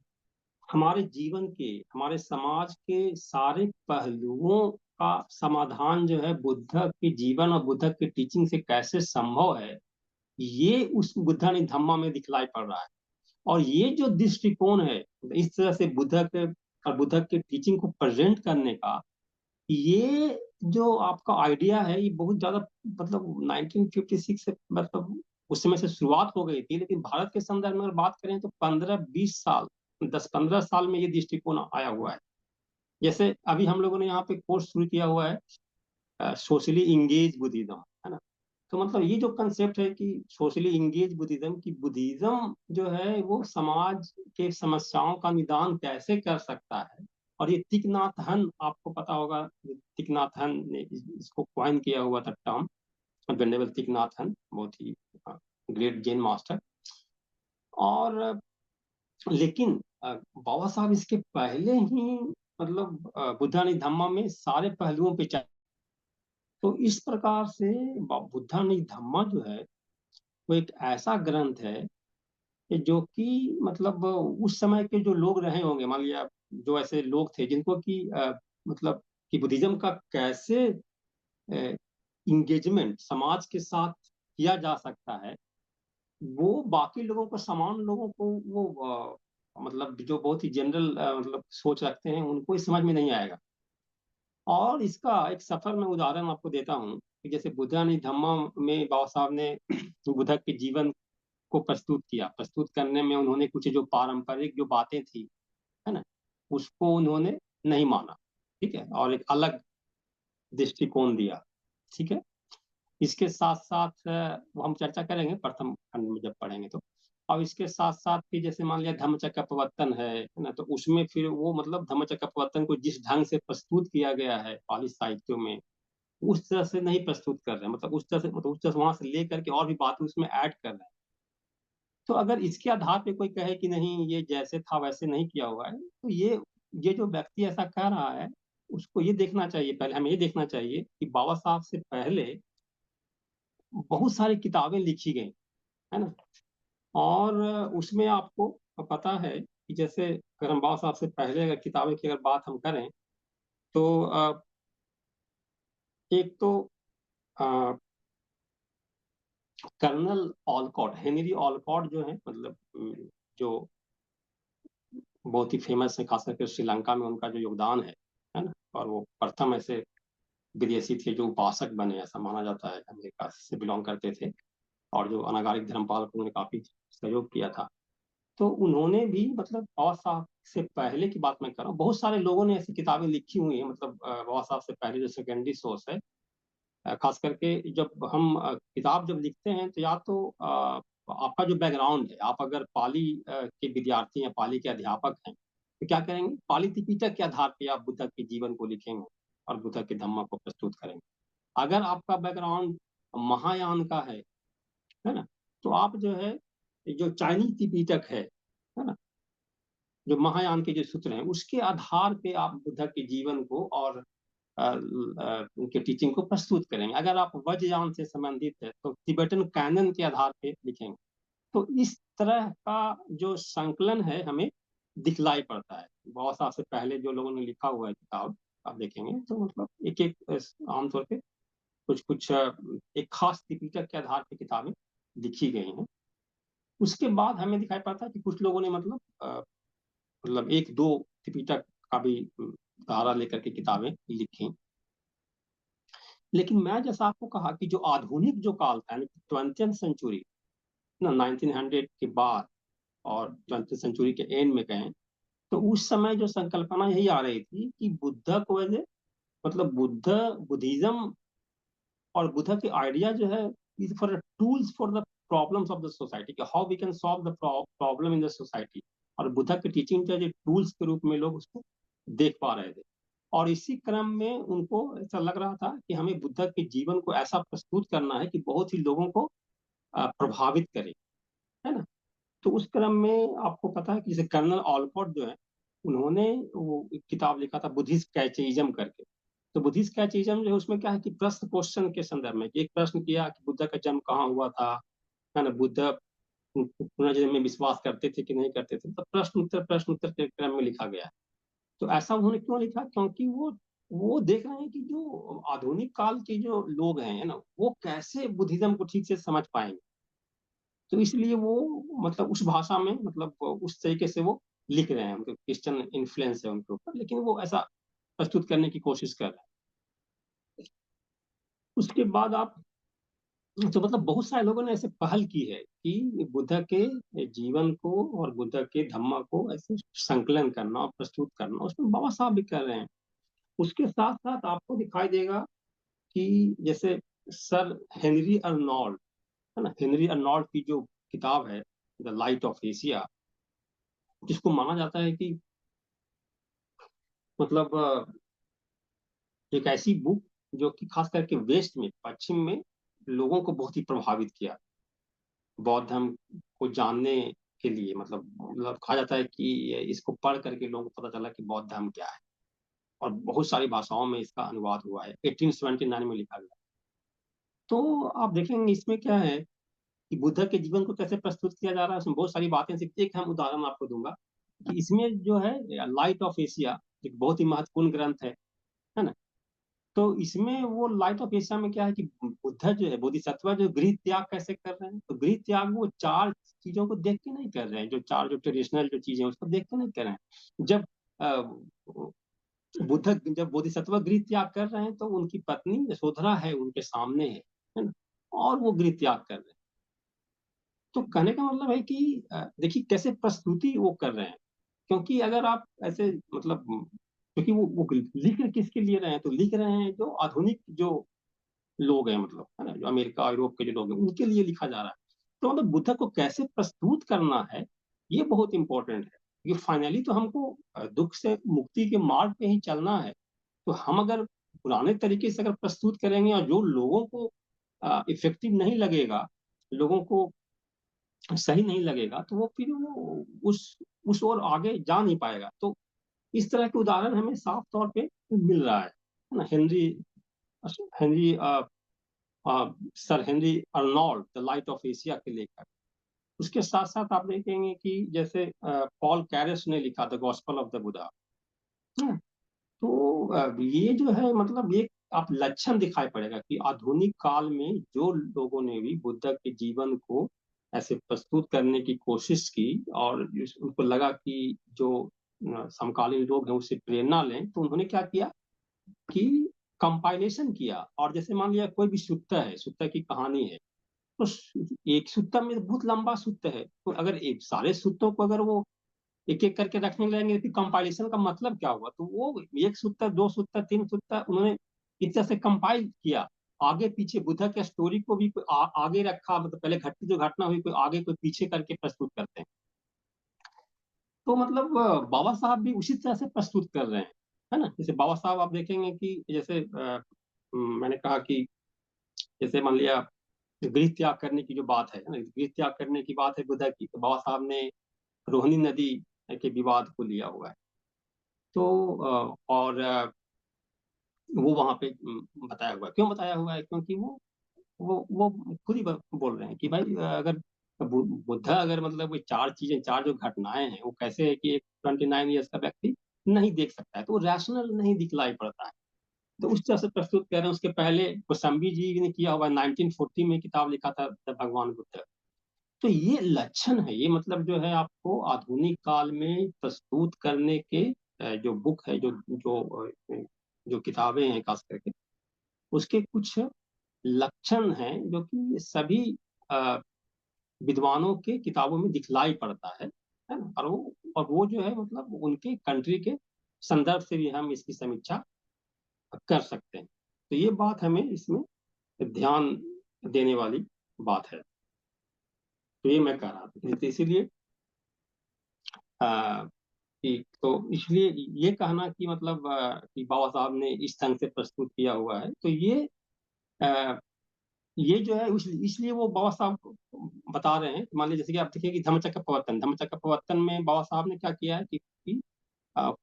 हमारे जीवन के, हमारे समाज के सारे पहलुओं का समाधान जो है बुद्ध के जीवन और बुद्ध के टीचिंग से कैसे संभव है, ये उस बुद्धानी धम्मा में दिखलाई पड़ रहा है। और ये जो दृष्टिकोण है इस तरह से बुद्ध के और बुद्ध के टीचिंग को प्रेजेंट करने का, ये जो आपका आइडिया है, ये बहुत ज्यादा मतलब 1956 से मतलब उस समय से शुरुआत हो गई थी। लेकिन भारत के संदर्भ में अगर बात करें तो 15-20 साल, 10-15 साल में ये दृष्टिकोण आया हुआ है। जैसे अभी हम लोगों ने यहाँ पे कोर्स शुरू किया हुआ है, सोशली इंगेज बुद्धिज्म, है ना। तो मतलब ये जो कंसेप्ट है कि सोशली इंगेज बुद्धिज्म, की बुद्धिज्म जो है वो समाज के समस्याओं का निदान कैसे कर सकता है। और ये तिक नाथ हन, आपको पता होगा, तिक नाथ हन ने इसको कॉइन किया हुआ था टर्म, वेंडेबल तिक नाथ हन, बहुत ही ग्रेट जैन मास्टर। और लेकिन बाबा साहब इसके पहले ही मतलब बुद्धानी धम्मा में सारे पहलुओं पे चल। तो इस प्रकार से बुद्धानी धम्मा जो है वो एक ऐसा ग्रंथ है कि जो कि मतलब उस समय के जो लोग रहे होंगे, मान लिया जो ऐसे लोग थे जिनको कि मतलब कि बुद्धिज्म का कैसे इंगेजमेंट समाज के साथ किया जा सकता है, वो बाकी लोगों को, समान लोगों को वो मतलब जो बहुत ही जनरल मतलब सोच रखते हैं, उनको इस समझ में नहीं आएगा। और इसका एक सफल मैं उदाहरण आपको देता हूँ कि जैसे बुद्धानी धम्मा में बाबा साहब ने बुद्ध के जीवन को प्रस्तुत किया। प्रस्तुत करने में उन्होंने कुछ जो पारंपरिक जो बातें थी, है ना, उसको उन्होंने नहीं माना, ठीक है, और एक अलग दृष्टिकोण दिया, ठीक है। इसके साथ साथ वो हम चर्चा करेंगे प्रथम खंड में जब पढ़ेंगे तो। और इसके साथ साथ फिर जैसे मान लिया धम्मचक्र प्रवर्तन है ना, तो उसमें फिर वो मतलब धम्मचक्र प्रवर्तन को जिस ढंग से प्रस्तुत किया गया है पाली साहित्यों में, उस तरह से नहीं प्रस्तुत कर रहे हैं, मतलब उस तरह से वहां से लेकर के और भी बातें उसमें ऐड कर रहे हैं। तो अगर इसके आधार पे कोई कहे कि नहीं ये जैसे था वैसे नहीं किया हुआ है, तो ये जो व्यक्ति ऐसा कह रहा है, उसको ये देखना चाहिए, पहले हमें ये देखना चाहिए कि बाबा साहब से पहले बहुत सारी किताबें लिखी गई, है ना। और उसमें आपको पता है कि जैसे अगर हम बाबा साहब से पहले अगर किताबें की अगर बात हम करें तो एक तो कर्नल ऑलकॉट, हेनरी ऑलकॉट जो है, मतलब जो बहुत ही फेमस है, खास करके श्रीलंका में उनका जो योगदान है ना। और वो प्रथम ऐसे विदेशी थे जो उपासक बने, ऐसा माना जाता है, अमेरिका से बिलोंग करते थे। और जो अनागारिक धर्मपाल को उन्होंने काफी सहयोग किया था। तो उन्होंने भी मतलब बाबा साहब से पहले की बात मैं कर रहा हूँ, बहुत सारे लोगों ने ऐसी किताबें लिखी हुई हैं, मतलब बाबा साहब से पहले जो सेकेंडरी सोर्स है। खास करके जब हम किताब जब लिखते हैं तो या तो आपका जो बैकग्राउंड है, आप अगर पाली के विद्यार्थी या पाली के अध्यापक हैं तो क्या करेंगे, पाली त्रिपिटक के आधार पर आप बुद्ध के जीवन को लिखेंगे और बुद्ध के धम्मा को प्रस्तुत करेंगे। अगर आपका बैकग्राउंड महायान का है ना, तो आप जो है जो चाइनीज त्रिपिटक है ना, जो महायान के जो सूत्र हैं उसके आधार पे आप बुद्ध के जीवन को और उनके टीचिंग को प्रस्तुत करेंगे। अगर आप वज्रयान से संबंधित है तो तिब्बतन कैनन के आधार पे लिखेंगे। तो इस तरह का जो संकलन है हमें दिखलाई पड़ता है। बहुत साल से पहले जो लोगों ने लिखा हुआ है किताब आप देखेंगे तो मतलब एक एक आमतौर पे कुछ कुछ एक खास त्रिपिटक के आधार पे किताबें लिखी गई हैं। उसके बाद हमें दिखाई पड़ता है कि कुछ लोगों ने मतलब एक दो त्रिपिटक का भी सहारा लेकर के किताबें लिखी। लेकिन मैं जैसा आपको कहा कि जो आधुनिक जो काल था, यानी 20th सेंचुरी ना, 1900 के बाद और 20th सेंचुरी के एंड में कहें, तो उस समय जो संकल्पना यही आ रही थी कि बुद्ध को वजह मतलब बुद्धिज्म और बुद्ध के आइडिया जो है is for tools for the problems of the society, कि how we can solve the problem in the society. और बुद्ध के टीचिंग जो है टूल्स के रूप में लोग उसको देख पा रहे थे। और इसी क्रम में उनको ऐसा लग रहा था कि हमें बुद्ध के जीवन को ऐसा प्रस्तुत करना है कि बहुत ही लोगों को प्रभावित करे, है ना। तो उस क्रम में आपको पता है कि जैसे कर्नल ऑलकॉट जो है, उन्होंने वो एक किताब लिखा था बुद्धिस्ट कैटेइज्म करके। तो बुद्धिस्ट कैटेइज्म जो है उसमें क्या है कि प्रश्न क्वेश्चन के संदर्भ में एक प्रश्न किया कि बुद्ध का जन्म कहाँ हुआ था, है ना, बुद्ध पुनर्जन्म में विश्वास करते थे कि नहीं करते थे, तो प्रश्न उत्तर के क्रम में लिखा गया है। तो ऐसा उन्होंने क्यों लिखा, क्योंकि वो देख रहे हैं कि जो आधुनिक काल के जो लोग हैं, है ना, वो कैसे बुद्धिज्म को ठीक से समझ पाएंगे। तो इसलिए वो मतलब उस भाषा में, मतलब उस तरीके से वो लिख रहे हैं, उनके क्रिश्चियन इन्फ्लुएंस है उनके ऊपर, लेकिन वो ऐसा प्रस्तुत करने की कोशिश कर रहे हैं। उसके बाद आप, तो मतलब बहुत सारे लोगों ने ऐसे पहल की है कि बुद्ध के जीवन को और बुद्ध के धम्मा को ऐसे संकलन करना और प्रस्तुत करना, उसमें बाबा साहब भी कर रहे हैं। उसके साथ साथ आपको दिखाई देगा कि जैसे सर हेनरी अर्नोल्ड, है ना, हेनरी अर्नोल्ड की जो किताब है द लाइट ऑफ एशिया, जिसको माना जाता है कि मतलब एक ऐसी बुक जो कि खास करके वेस्ट में, पश्चिम में लोगों को बहुत ही प्रभावित किया बौद्ध धर्म को जानने के लिए। मतलब कहा जाता है कि इसको पढ़ करके लोगों को पता चला कि बौद्ध धर्म क्या है, और बहुत सारी भाषाओं में इसका अनुवाद हुआ है, 1879 में लिखा गया। तो आप देखेंगे इसमें क्या है कि बुद्ध के जीवन को कैसे प्रस्तुत किया जा रहा है, उसमें बहुत सारी बातें सीखते। एक हम उदाहरण आपको दूंगा कि इसमें जो है लाइट ऑफ एशिया एक बहुत ही महत्वपूर्ण ग्रंथ है ना। तो इसमें वो लाइट ऑफ एशिया में क्या है कि बुद्ध जो है, बोधिसत्व जो गृह त्याग कैसे कर रहे हैं, तो गृह त्याग वो चार चीजों को देख के नहीं कर रहे हैं, जो चार जो ट्रेडिशनल जो चीजें हैं उसको देख के नहीं कर रहे हैं। जब बुद्ध जब बोधिसत्व गृह त्याग कर रहे हैं तो उनकी पत्नी यशोधरा है उनके सामने है ना, और वो गृह त्याग कर रहे हैं। तो कहने का मतलब है कि देखिए कैसे प्रस्तुति वो कर रहे हैं। क्योंकि अगर आप ऐसे मतलब क्योंकि वो लिख किसके लिए रहे हैं, तो लिख रहे हैं जो आधुनिक जो लोग हैं, मतलब है ना, जो अमेरिका यूरोप के जो लोग हैं उनके लिए लिखा जा रहा है। तो मतलब बुद्ध को कैसे प्रस्तुत करना है, ये बहुत इंपॉर्टेंट है। ये फाइनली तो हमको दुख से मुक्ति के मार्ग पे ही चलना है। तो हम अगर पुराने तरीके से अगर प्रस्तुत करेंगे और जो लोगों को इफेक्टिव नहीं लगेगा, लोगों को सही नहीं लगेगा, तो वो फिर वो उस ओर आगे जा नहीं पाएगा। तो इस तरह के उदाहरण हमें साफ तौर पे मिल रहा है ना। Henry Henry sir Henry Arnold the light of Asia के लेखक। उसके साथ साथ आप देखेंगे कि जैसे पॉल कैरस ने लिखा the gospel of the Buddha. तो ये जो है मतलब ये आप लक्षण दिखाई पड़ेगा कि आधुनिक काल में जो लोगों ने भी बुद्ध के जीवन को ऐसे प्रस्तुत करने की कोशिश की, और उनको लगा कि जो समकालीन लोग हैं उससे प्रेरणा लें, तो उन्होंने क्या किया कि कंपाइलेशन किया। और जैसे मान लिया कोई भी सुत्ता है, सुत्ता की कहानी है, तो एक सूत्र में बहुत लंबा सूत्र है, तो अगर एक सारे सूत्रों को अगर वो एक एक करके रखने लगेंगे तो कंपाइलेशन का मतलब क्या हुआ। तो वो एक सूत्र, दो सूत्र, तीन सूत्र उन्होंने इस तरह से कंपाइल किया। आगे पीछे बुद्ध के स्टोरी को भी आगे रखा, मतलब पहले घटती जो घटना हुई कोई आगे कोई पीछे करके प्रस्तुत करते हैं। तो मतलब बाबा साहब भी उसी तरह से प्रस्तुत कर रहे हैं, है ना। जैसे बाबा साहब आप देखेंगे कि जैसे मैंने कहा कि जैसे मान लिया गृह त्याग करने की जो बात है ना, गृह त्याग करने की बात है बुद्ध की, तो बाबा साहब ने रोहिणी नदी के विवाद को लिया हुआ है। तो और वो वहां पे बताया हुआ है। क्यों बताया हुआ है, क्योंकि वो खुद ही बोल रहे हैं कि भाई अगर बुद्ध अगर मतलब वो चार चीजें, चार जो घटनाएं हैं, वो कैसे है कि एक 29 ईयर्स का व्यक्ति नहीं देख सकता है, तो वो रैशनल नहीं दिखलाई पड़ता है। तो उस तरह से प्रस्तुत कर रहे हैं। उसके पहले कोसंबी जी ने किया हुआ 1940 में किताब लिखा था द भगवान बुद्ध। तो ये लक्षण है, ये मतलब जो है आपको आधुनिक काल में प्रस्तुत करने के जो बुक है, जो जो जो किताबें हैं खास करके, उसके कुछ लक्षण हैं जो कि सभी अ, विद्वानों के किताबों में दिखलाई पड़ता है ना। और वो जो है मतलब उनके कंट्री के संदर्भ से भी हम इसकी समीक्षा कर सकते हैं। तो ये बात हमें इसमें ध्यान देने वाली बात है। तो ये मैं कह रहा था, तो इसीलिए अ, कि तो इसलिए ये कहना कि मतलब कि बाबा साहब ने इस ढंग से प्रस्तुत किया हुआ है, तो ये अ, ये जो है इसलिए वो बाबा साहब बता रहे हैं। मान लीजिए जैसे कि आप देखिए कि धम्मचक्र प्रवर्तन में बाबा साहब ने क्या किया है कि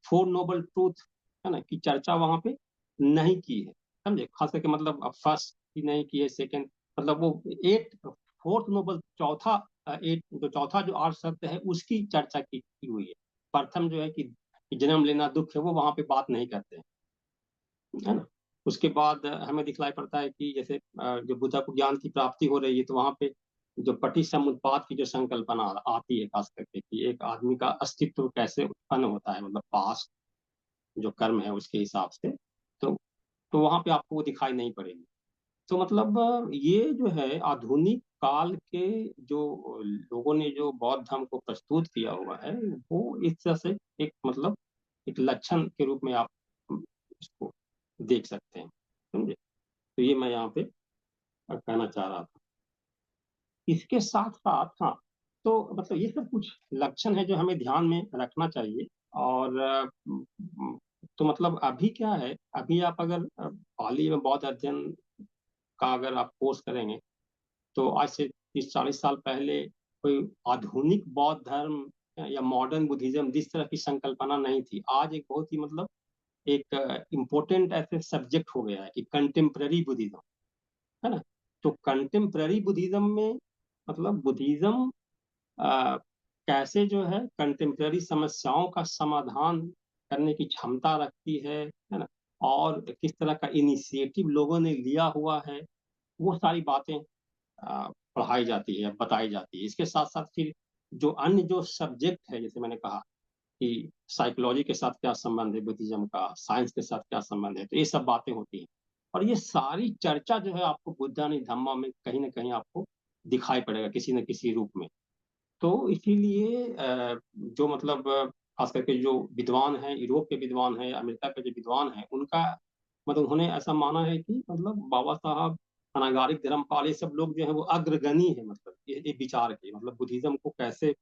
फोर नोबल ट्रूथ है ना की चर्चा वहां पे नहीं की है, समझे। खास करके मतलब फर्स्ट की नहीं की है, सेकंड मतलब वो एट फोर्थ नोबल चौथा एट जो चौथा जो आर्ट सत्य है उसकी चर्चा की हुई है। प्रथम जो है कि जन्म लेना दुख है वो वहां पे बात नहीं करते हैं, है ना। उसके बाद हमें दिखलाई पड़ता है कि जैसे जो बुद्धा को ज्ञान की प्राप्ति हो रही है तो वहां पे जो पटिसमुत्पाद की जो संकल्पना आती है, खास करके कि एक आदमी का अस्तित्व कैसे उत्पन्न होता है, मतलब पास्ट जो कर्म है उसके हिसाब से। तो तो वहां पे आपको वो दिखाई नहीं पड़ेगी। तो मतलब ये जो है आधुनिक काल के जो लोगों ने जो बौद्ध धर्म को प्रस्तुत किया हुआ है वो इस तरह से एक मतलब एक लक्षण के रूप में आप इसको देख सकते हैं, समझे। तो ये मैं यहाँ पे कहना चाह रहा था। इसके साथ साथ हाँ, तो मतलब ये सब कुछ लक्षण है जो हमें ध्यान में रखना चाहिए। और तो मतलब अभी क्या है, अभी आप अगर पाली में बौद्ध अध्ययन का अगर आप कोर्स करेंगे तो आज से 30-40 साल पहले कोई आधुनिक बौद्ध धर्म या मॉडर्न बुद्धिज्म जिस तरह की संकल्पना नहीं थी, आज एक बहुत ही मतलब एक इम्पोर्टेंट ऐसे सब्जेक्ट हो गया है कि कंटेम्प्ररी बुद्धिज्म, है ना। तो कंटेम्प्ररी बुद्धिज्म में मतलब बुद्धिज्म अ, कैसे जो है कंटेम्प्ररी समस्याओं का समाधान करने की क्षमता रखती है ना, और किस तरह का इनिशिएटिव लोगों ने लिया हुआ है, वो सारी बातें पढ़ाई जाती है, बताई जाती है। इसके साथ साथ फिर जो अन्य जो सब्जेक्ट है, जैसे मैंने कहा कि साइकोलॉजी के साथ क्या संबंध है बुद्धिज्म का, साइंस के साथ क्या संबंध है, तो ये सब बातें होती हैं। और ये सारी चर्चा जो है आपको बुद्धा ने धम्मा में कहीं ना कहीं आपको दिखाई पड़ेगा किसी न किसी रूप में। तो इसीलिए जो मतलब खास करके जो विद्वान हैं, यूरोप के विद्वान हैं, अमेरिका के जो विद्वान हैं, उनका मतलब उन्होंने ऐसा माना है कि मतलब बाबा साहब, अनागारिक, धर्मपाल, ये सब लोग जो है वो अग्रगणी है, मतलब ये विचार के मतलब बुद्धिज्म को कैसे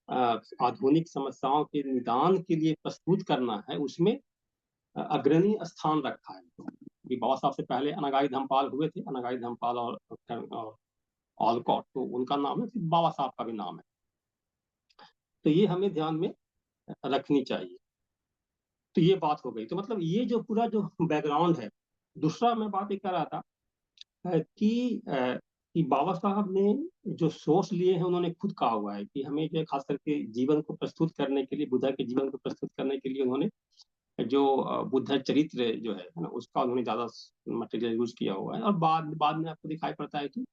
अ, आधुनिक समस्याओं के निदान के लिए प्रस्तुत करना है, उसमें अग्रणी स्थान रखा है। कि बाबा साहब से पहले अनागारी धर्मपाल हुए थे, अनागारी धर्मपाल और ऑलकॉट, तो उनका नाम है, फिर बाबा साहब का भी नाम है। तो ये हमें ध्यान में रखनी चाहिए। तो ये बात हो गई। तो मतलब ये जो पूरा जो बैकग्राउंड है। दूसरा मैं बात ये कर रहा था कि बाबा साहब ने जो सोर्स लिए हैं उन्होंने खुद कहा हुआ है कि हमें जो खास करके जीवन को प्रस्तुत करने के लिए, बुद्धा के जीवन को प्रस्तुत करने के लिए उन्होंने जो बुद्ध चरित्र जो है ना, उसका उन्होंने ज्यादा मटेरियल यूज किया हुआ है। और बाद बाद में आपको दिखाई पड़ता है कि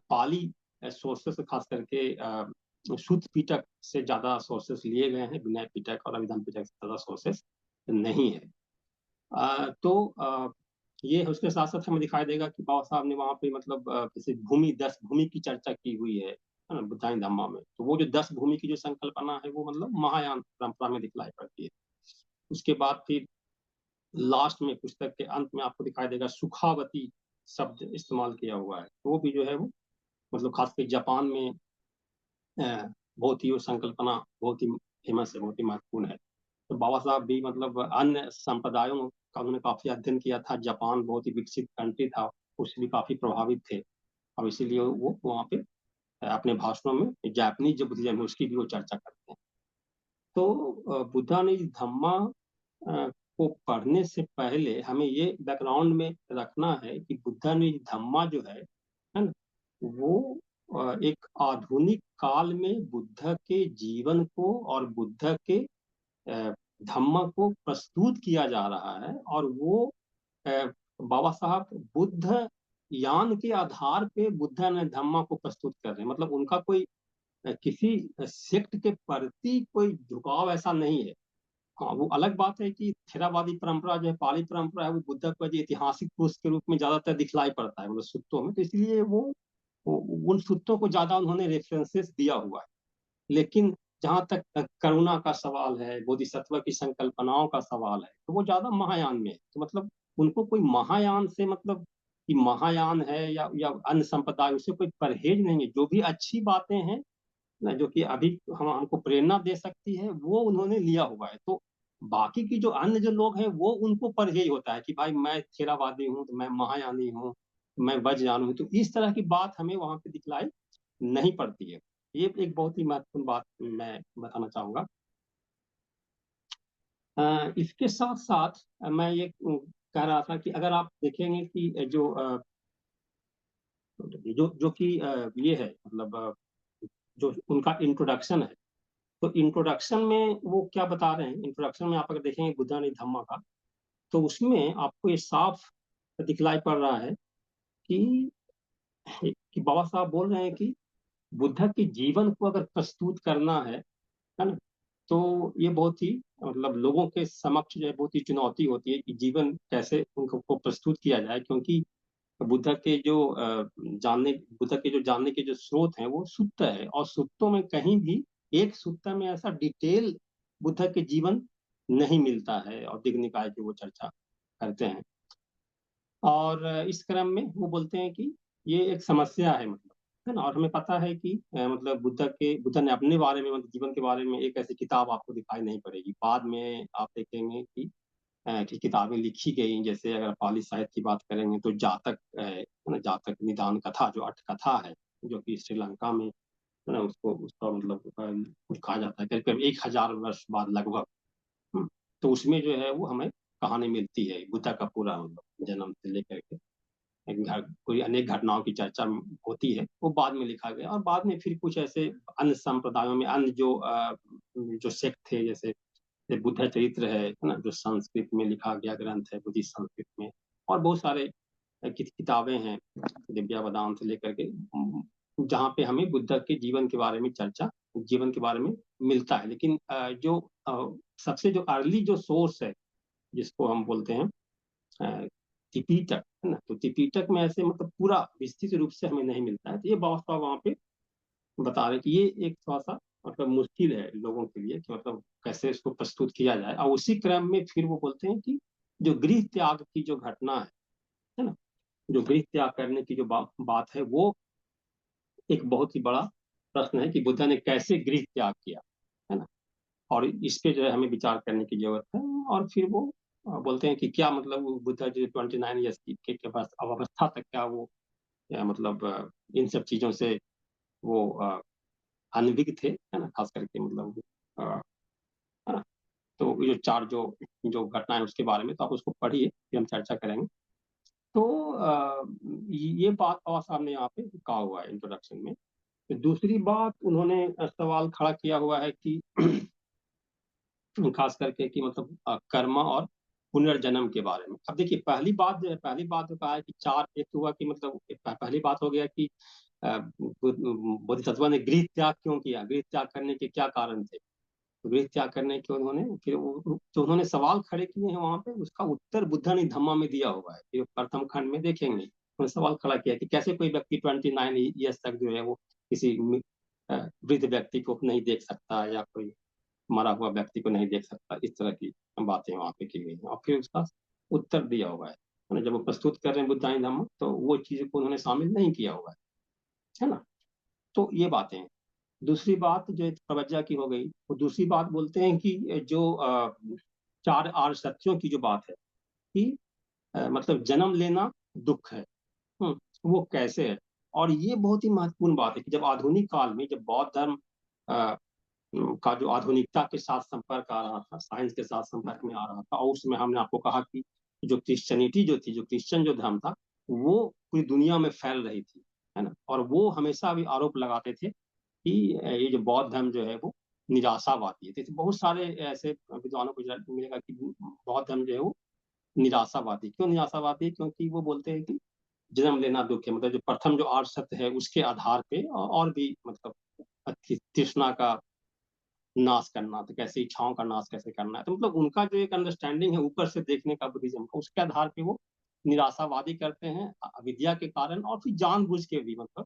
पाली सोर्सेस खास करके शुद्ध पिटक से ज्यादा सोर्सेस लिए गए हैं, विनय पिटक और अभिधम पिटक से ज्यादा सोर्सेस नहीं है। तो ये है। उसके साथ साथ हमें दिखाई देगा कि बाबा साहब ने वहाँ पे मतलब जैसे भूमि 10 भूमि की चर्चा की हुई है ना, बुद्धाई धम्मा में। तो वो जो 10 भूमि की जो संकल्पना है वो मतलब महायान परंपरा में दिखलाई पड़ती है। उसके बाद फिर लास्ट में पुस्तक के अंत में आपको दिखाई देगा सुखावती शब्द इस्तेमाल किया हुआ है। तो वो भी जो है वो मतलब खासकर जापान में बहुत ही वो संकल्पना बहुत ही फेमस है, बहुत ही महत्वपूर्ण है। तो बाबा साहब भी मतलब अन्य संप्रदायों का उन्होंने काफी अध्ययन किया था। जापान बहुत ही विकसित कंट्री था, उससे भी काफी प्रभावित थे। और इसीलिए वो वहाँ पे अपने भाषणों में जापानीज जो बुद्धिज्म है उसकी भी वो चर्चा करते हैं। तो बुद्धा ने इस धम्मा को पढ़ने से पहले हमें ये बैकग्राउंड में रखना है कि बुद्धा ने धम्मा जो है ना, वो एक आधुनिक काल में बुद्ध के जीवन को और बुद्ध के धम्मा को प्रस्तुत किया जा रहा है। और वो अ, बाबा साहब बुद्ध यान के आधार पे बुद्ध ने धम्मा को प्रस्तुत कर रहे हैं। मतलब उनका कोई किसी सेक्ट के प्रति कोई झुकाव ऐसा नहीं है। हाँ, वो अलग बात है कि थेरावादी परंपरा जो है, पाली परंपरा है, वो बुद्ध को जो ऐतिहासिक पुरुष के रूप में ज्यादातर दिखलाई पड़ता है मतलब सूत्रों में। तो इसलिए वो उन सूत्रों को ज्यादा उन्होंने रेफरेंसेस दिया हुआ है। लेकिन जहां तक करुणा का सवाल है, बोधिसत्व की संकल्पनाओं का सवाल है, तो वो ज्यादा महायान में है। तो मतलब उनको कोई महायान से मतलब कि महायान है या अन्य संप्रदाय, उससे कोई परहेज नहीं है। जो भी अच्छी बातें हैं ना, जो कि अभी हम हमको प्रेरणा दे सकती है, वो उन्होंने लिया हुआ है। तो बाकी की जो अन्य जो लोग हैं वो उनको परहेज होता है कि भाई मैं थेरावादी हूँ तो मैं महायानी हूँ, मैं बच जानूं, तो इस तरह की बात हमें वहां पे दिखलाई नहीं पड़ती है। ये एक बहुत ही महत्वपूर्ण बात मैं बताना चाहूंगा। इसके साथ साथ मैं ये कह रहा था कि अगर आप देखेंगे कि जो कि ये है मतलब जो उनका इंट्रोडक्शन है, तो इंट्रोडक्शन में वो क्या बता रहे हैं, इंट्रोडक्शन में आप अगर देखेंगे बुद्धानी धम्मा का, तो उसमें आपको ये साफ दिखलाई पड़ रहा है कि बाबा साहब बोल रहे हैं कि बुद्ध के जीवन को अगर प्रस्तुत करना है ना, तो ये बहुत ही मतलब लोगों के समक्ष जो है बहुत ही चुनौती होती है कि जीवन कैसे उनको को प्रस्तुत किया जाए, क्योंकि बुद्ध के जो बुद्ध के जो जानने के जो स्रोत हैं वो सुत्त है, और सुत्तों में कहीं भी एक सुत्त में ऐसा डिटेल बुद्ध के जीवन नहीं मिलता है, और दिग्ग निकाय की वो चर्चा करते हैं। और इस क्रम में वो बोलते हैं कि ये एक समस्या है, मतलब है ना। और हमें पता है कि मतलब बुद्ध ने अपने बारे में मतलब जीवन के बारे में एक ऐसी किताब आपको दिखाई नहीं पड़ेगी। बाद में आप देखेंगे कि किताबें लिखी गई, जैसे अगर पाली साहित्य की बात करेंगे तो जातक है ना, जातक निदान कथा जो अठ कथा है, जो कि श्रीलंका में है ना, उसको उसका मतलब कुछ कहा जाता है करीब करीब 1000 वर्ष बाद लगभग। हम्म, तो उसमें जो है वो हमें कहानी मिलती है बुद्ध का पूरा मतलब जन्म से लेकर के कोई अनेक घटनाओं की चर्चा होती है, वो बाद में लिखा गया। और बाद में फिर कुछ ऐसे अन्य संप्रदायों में अन्य जो सेक्ट थे, जैसे बुद्ध चरित्र है ना, जो संस्कृत में लिखा गया ग्रंथ है बुद्धिस्ट संस्कृत में, और बहुत सारे किताबें हैं दिव्या वेदांत से लेकर के, जहाँ पे हमें बुद्ध के जीवन के बारे में चर्चा, जीवन के बारे में मिलता है। लेकिन सबसे जो अर्ली जो सोर्स है, जिसको हम बोलते हैं त्रिपिटक है ना, तो त्रिपिटक में ऐसे मतलब पूरा विस्तृत रूप से हमें नहीं मिलता है। तो ये बाबा साहब वहाँ पे बता रहे हैं कि ये एक थोड़ा सा मतलब मुश्किल है लोगों के लिए कि मतलब कैसे इसको प्रस्तुत किया जाए। और उसी क्रम में फिर वो बोलते हैं कि जो गृह त्याग की जो घटना है ना, जो गृह त्याग करने की जो बात है, वो एक बहुत ही बड़ा प्रश्न है कि बुद्ध ने कैसे गृह त्याग किया, है ना। और इस पे जो है हमें विचार करने की जरूरत है। और फिर वो बोलते हैं कि क्या मतलब वो बुद्ध जो 29 ईयर्स के पास अवस्था तक क्या वो मतलब इन सब चीजों से वो अनभिज्ञ थे, है ना, खास करके मतलब है ना। तो ये जो चार जो जो घटनाएं उसके बारे में तो आप उसको पढ़िए, फिर हम चर्चा करेंगे। तो ये बात बाबा साहब ने यहाँ पे कहा हुआ है इंट्रोडक्शन में। तो दूसरी बात उन्होंने सवाल खड़ा किया हुआ है कि खास करके कि मतलब कर्म और पुनर्जन्म के बारे में। अब देखिए पहली बात जो कहा है कि चार, एक तो हुआ कि मतलब पहली बात हो गया कि बोधिसत्व ने गृह त्याग क्यों किया, गृह त्याग करने के क्या कारण थे। तो गृह त्याग करने के उन्होंने फिर जो उन्होंने सवाल खड़े किए हैं वहां पे, उसका उत्तर बुद्धा ने धम्मा में दिया हुआ है। फिर प्रथम खंड में देखेंगे उन्होंने सवाल खड़ा किया कि कैसे कोई व्यक्ति 29 ईयर्स तक जो है वो किसी वृद्ध व्यक्ति को नहीं देख सकता, या कोई मरा हुआ व्यक्ति को नहीं देख सकता, इस तरह की बातें वहां पे की गई हैं। और फिर उसका उत्तर दिया हुआ है ना। जब वो प्रस्तुत कर रहे हैं बुद्धाई धम्म, तो वो चीज को उन्होंने शामिल नहीं किया हुआ है ना। तो ये बातें हैं। दूसरी बात जो प्रवज्जा की हो गई, वो दूसरी बात बोलते हैं कि जो चार आर्य सत्यों की जो बात है कि मतलब जन्म लेना दुख है। वो कैसे है। और ये बहुत ही महत्वपूर्ण बात है कि जब आधुनिक काल में जब बौद्ध धर्म अ, का जो आधुनिकता के साथ संपर्क आ रहा था, साइंस के साथ संपर्क में आ रहा था, और उसमें हमने आपको कहा कि जो क्रिश्चियनिटी जो थी, जो क्रिश्चियन जो धर्म था, वो पूरी दुनिया में फैल रही थी, है ना। और वो हमेशा भी आरोप लगाते थे कि ये जो बौद्ध धर्म जो है वो निराशावादी है। तो बहुत सारे ऐसे विद्वानों को मिलेगा कि बौद्ध धर्म जो है वो निराशावादी। क्यों निराशावादी? क्योंकि वो बोलते हैं कि जन्म लेना दुख है, मतलब जो प्रथम जो आर्य सत्य है उसके आधार पे और भी मतलब तृष्णा का नाश करना, तो कैसे इच्छाओं का नाश कैसे करना है। तो मतलब उनका जो एक अंडरस्टैंडिंग है ऊपर से देखने का बुद्धिज्म का, उसके आधार पे वो निराशावादी करते हैं अविद्या के कारण, और फिर जानबूझ के भी मतलब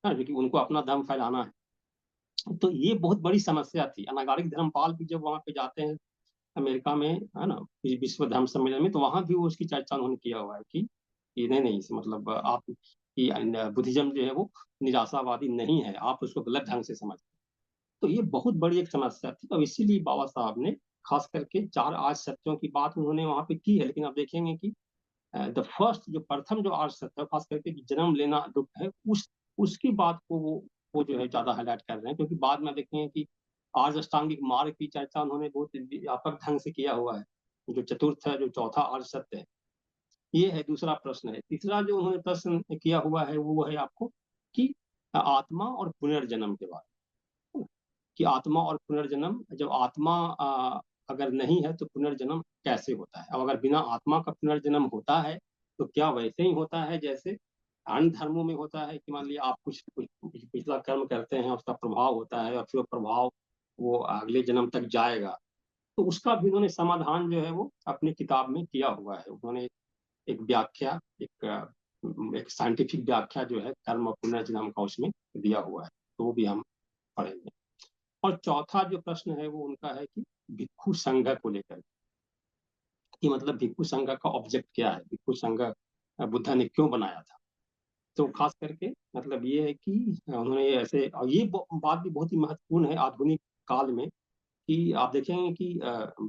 है, क्योंकि उनको अपना धर्म फैलाना है। तो ये बहुत बड़ी समस्या थी। अनागारिक धर्मपाल भी जब वहां पे जाते हैं अमेरिका में, है ना, विश्व धर्म सम्मेलन में, तो वहां भी वो उसकी चर्चा उन्होंने किया हुआ है कि नहीं नहीं मतलब आप कि बुद्धिज्म जो है वो निराशावादी नहीं है, आप उसको गलत ढंग से समझ। तो ये बहुत बड़ी एक समस्या थी। अब इसीलिए बाबा साहब ने खास करके चार आज सत्यों की बात उन्होंने वहां पे की है। लेकिन आप देखेंगे कि द फर्स्ट जो प्रथम जो आर्य सत्य है, खास करके जन्म लेना दुख है, उसकी बात को वो जो है ज्यादा हाईलाइट कर रहे हैं, क्योंकि बाद में देखेंगे कि आर्य अष्टांगिक मार्ग की चर्चा उन्होंने बहुत व्यापक ढंग से किया हुआ है। जो चतुर्थ है, जो चौथा आर्य सत्य है, ये है। दूसरा प्रश्न है, तीसरा जो उन्होंने प्रश्न किया हुआ है वो है आपको कि आत्मा और पुनर्जन्म के बारे में, कि आत्मा और पुनर्जन्म, जब आत्मा अगर नहीं है तो पुनर्जन्म कैसे होता है। अब अगर बिना आत्मा का पुनर्जन्म होता है तो क्या वैसे ही होता है जैसे अन्य धर्मों में होता है, कि मान लिया आप कुछ पिछला कर्म करते हैं, उसका प्रभाव होता है और फिर वो प्रभाव वो अगले जन्म तक जाएगा। तो उसका भी उन्होंने समाधान जो है वो अपनी किताब में किया हुआ है। उन्होंने एक व्याख्या, एक साइंटिफिक व्याख्या जो है कर्म और पुनर्जन्म का उसमें दिया हुआ है, तो वो भी हम पढ़ेंगे। और चौथा जो प्रश्न है वो उनका है कि भिक्षु संघ को लेकर, कि मतलब भिक्षु संघ का ऑब्जेक्ट क्या है, भिक्षु संघ बुद्धा ने क्यों बनाया था। तो खास करके मतलब ये है कि उन्होंने ऐसे, और ये बात भी बहुत ही महत्वपूर्ण है आधुनिक काल में, कि आप देखेंगे कि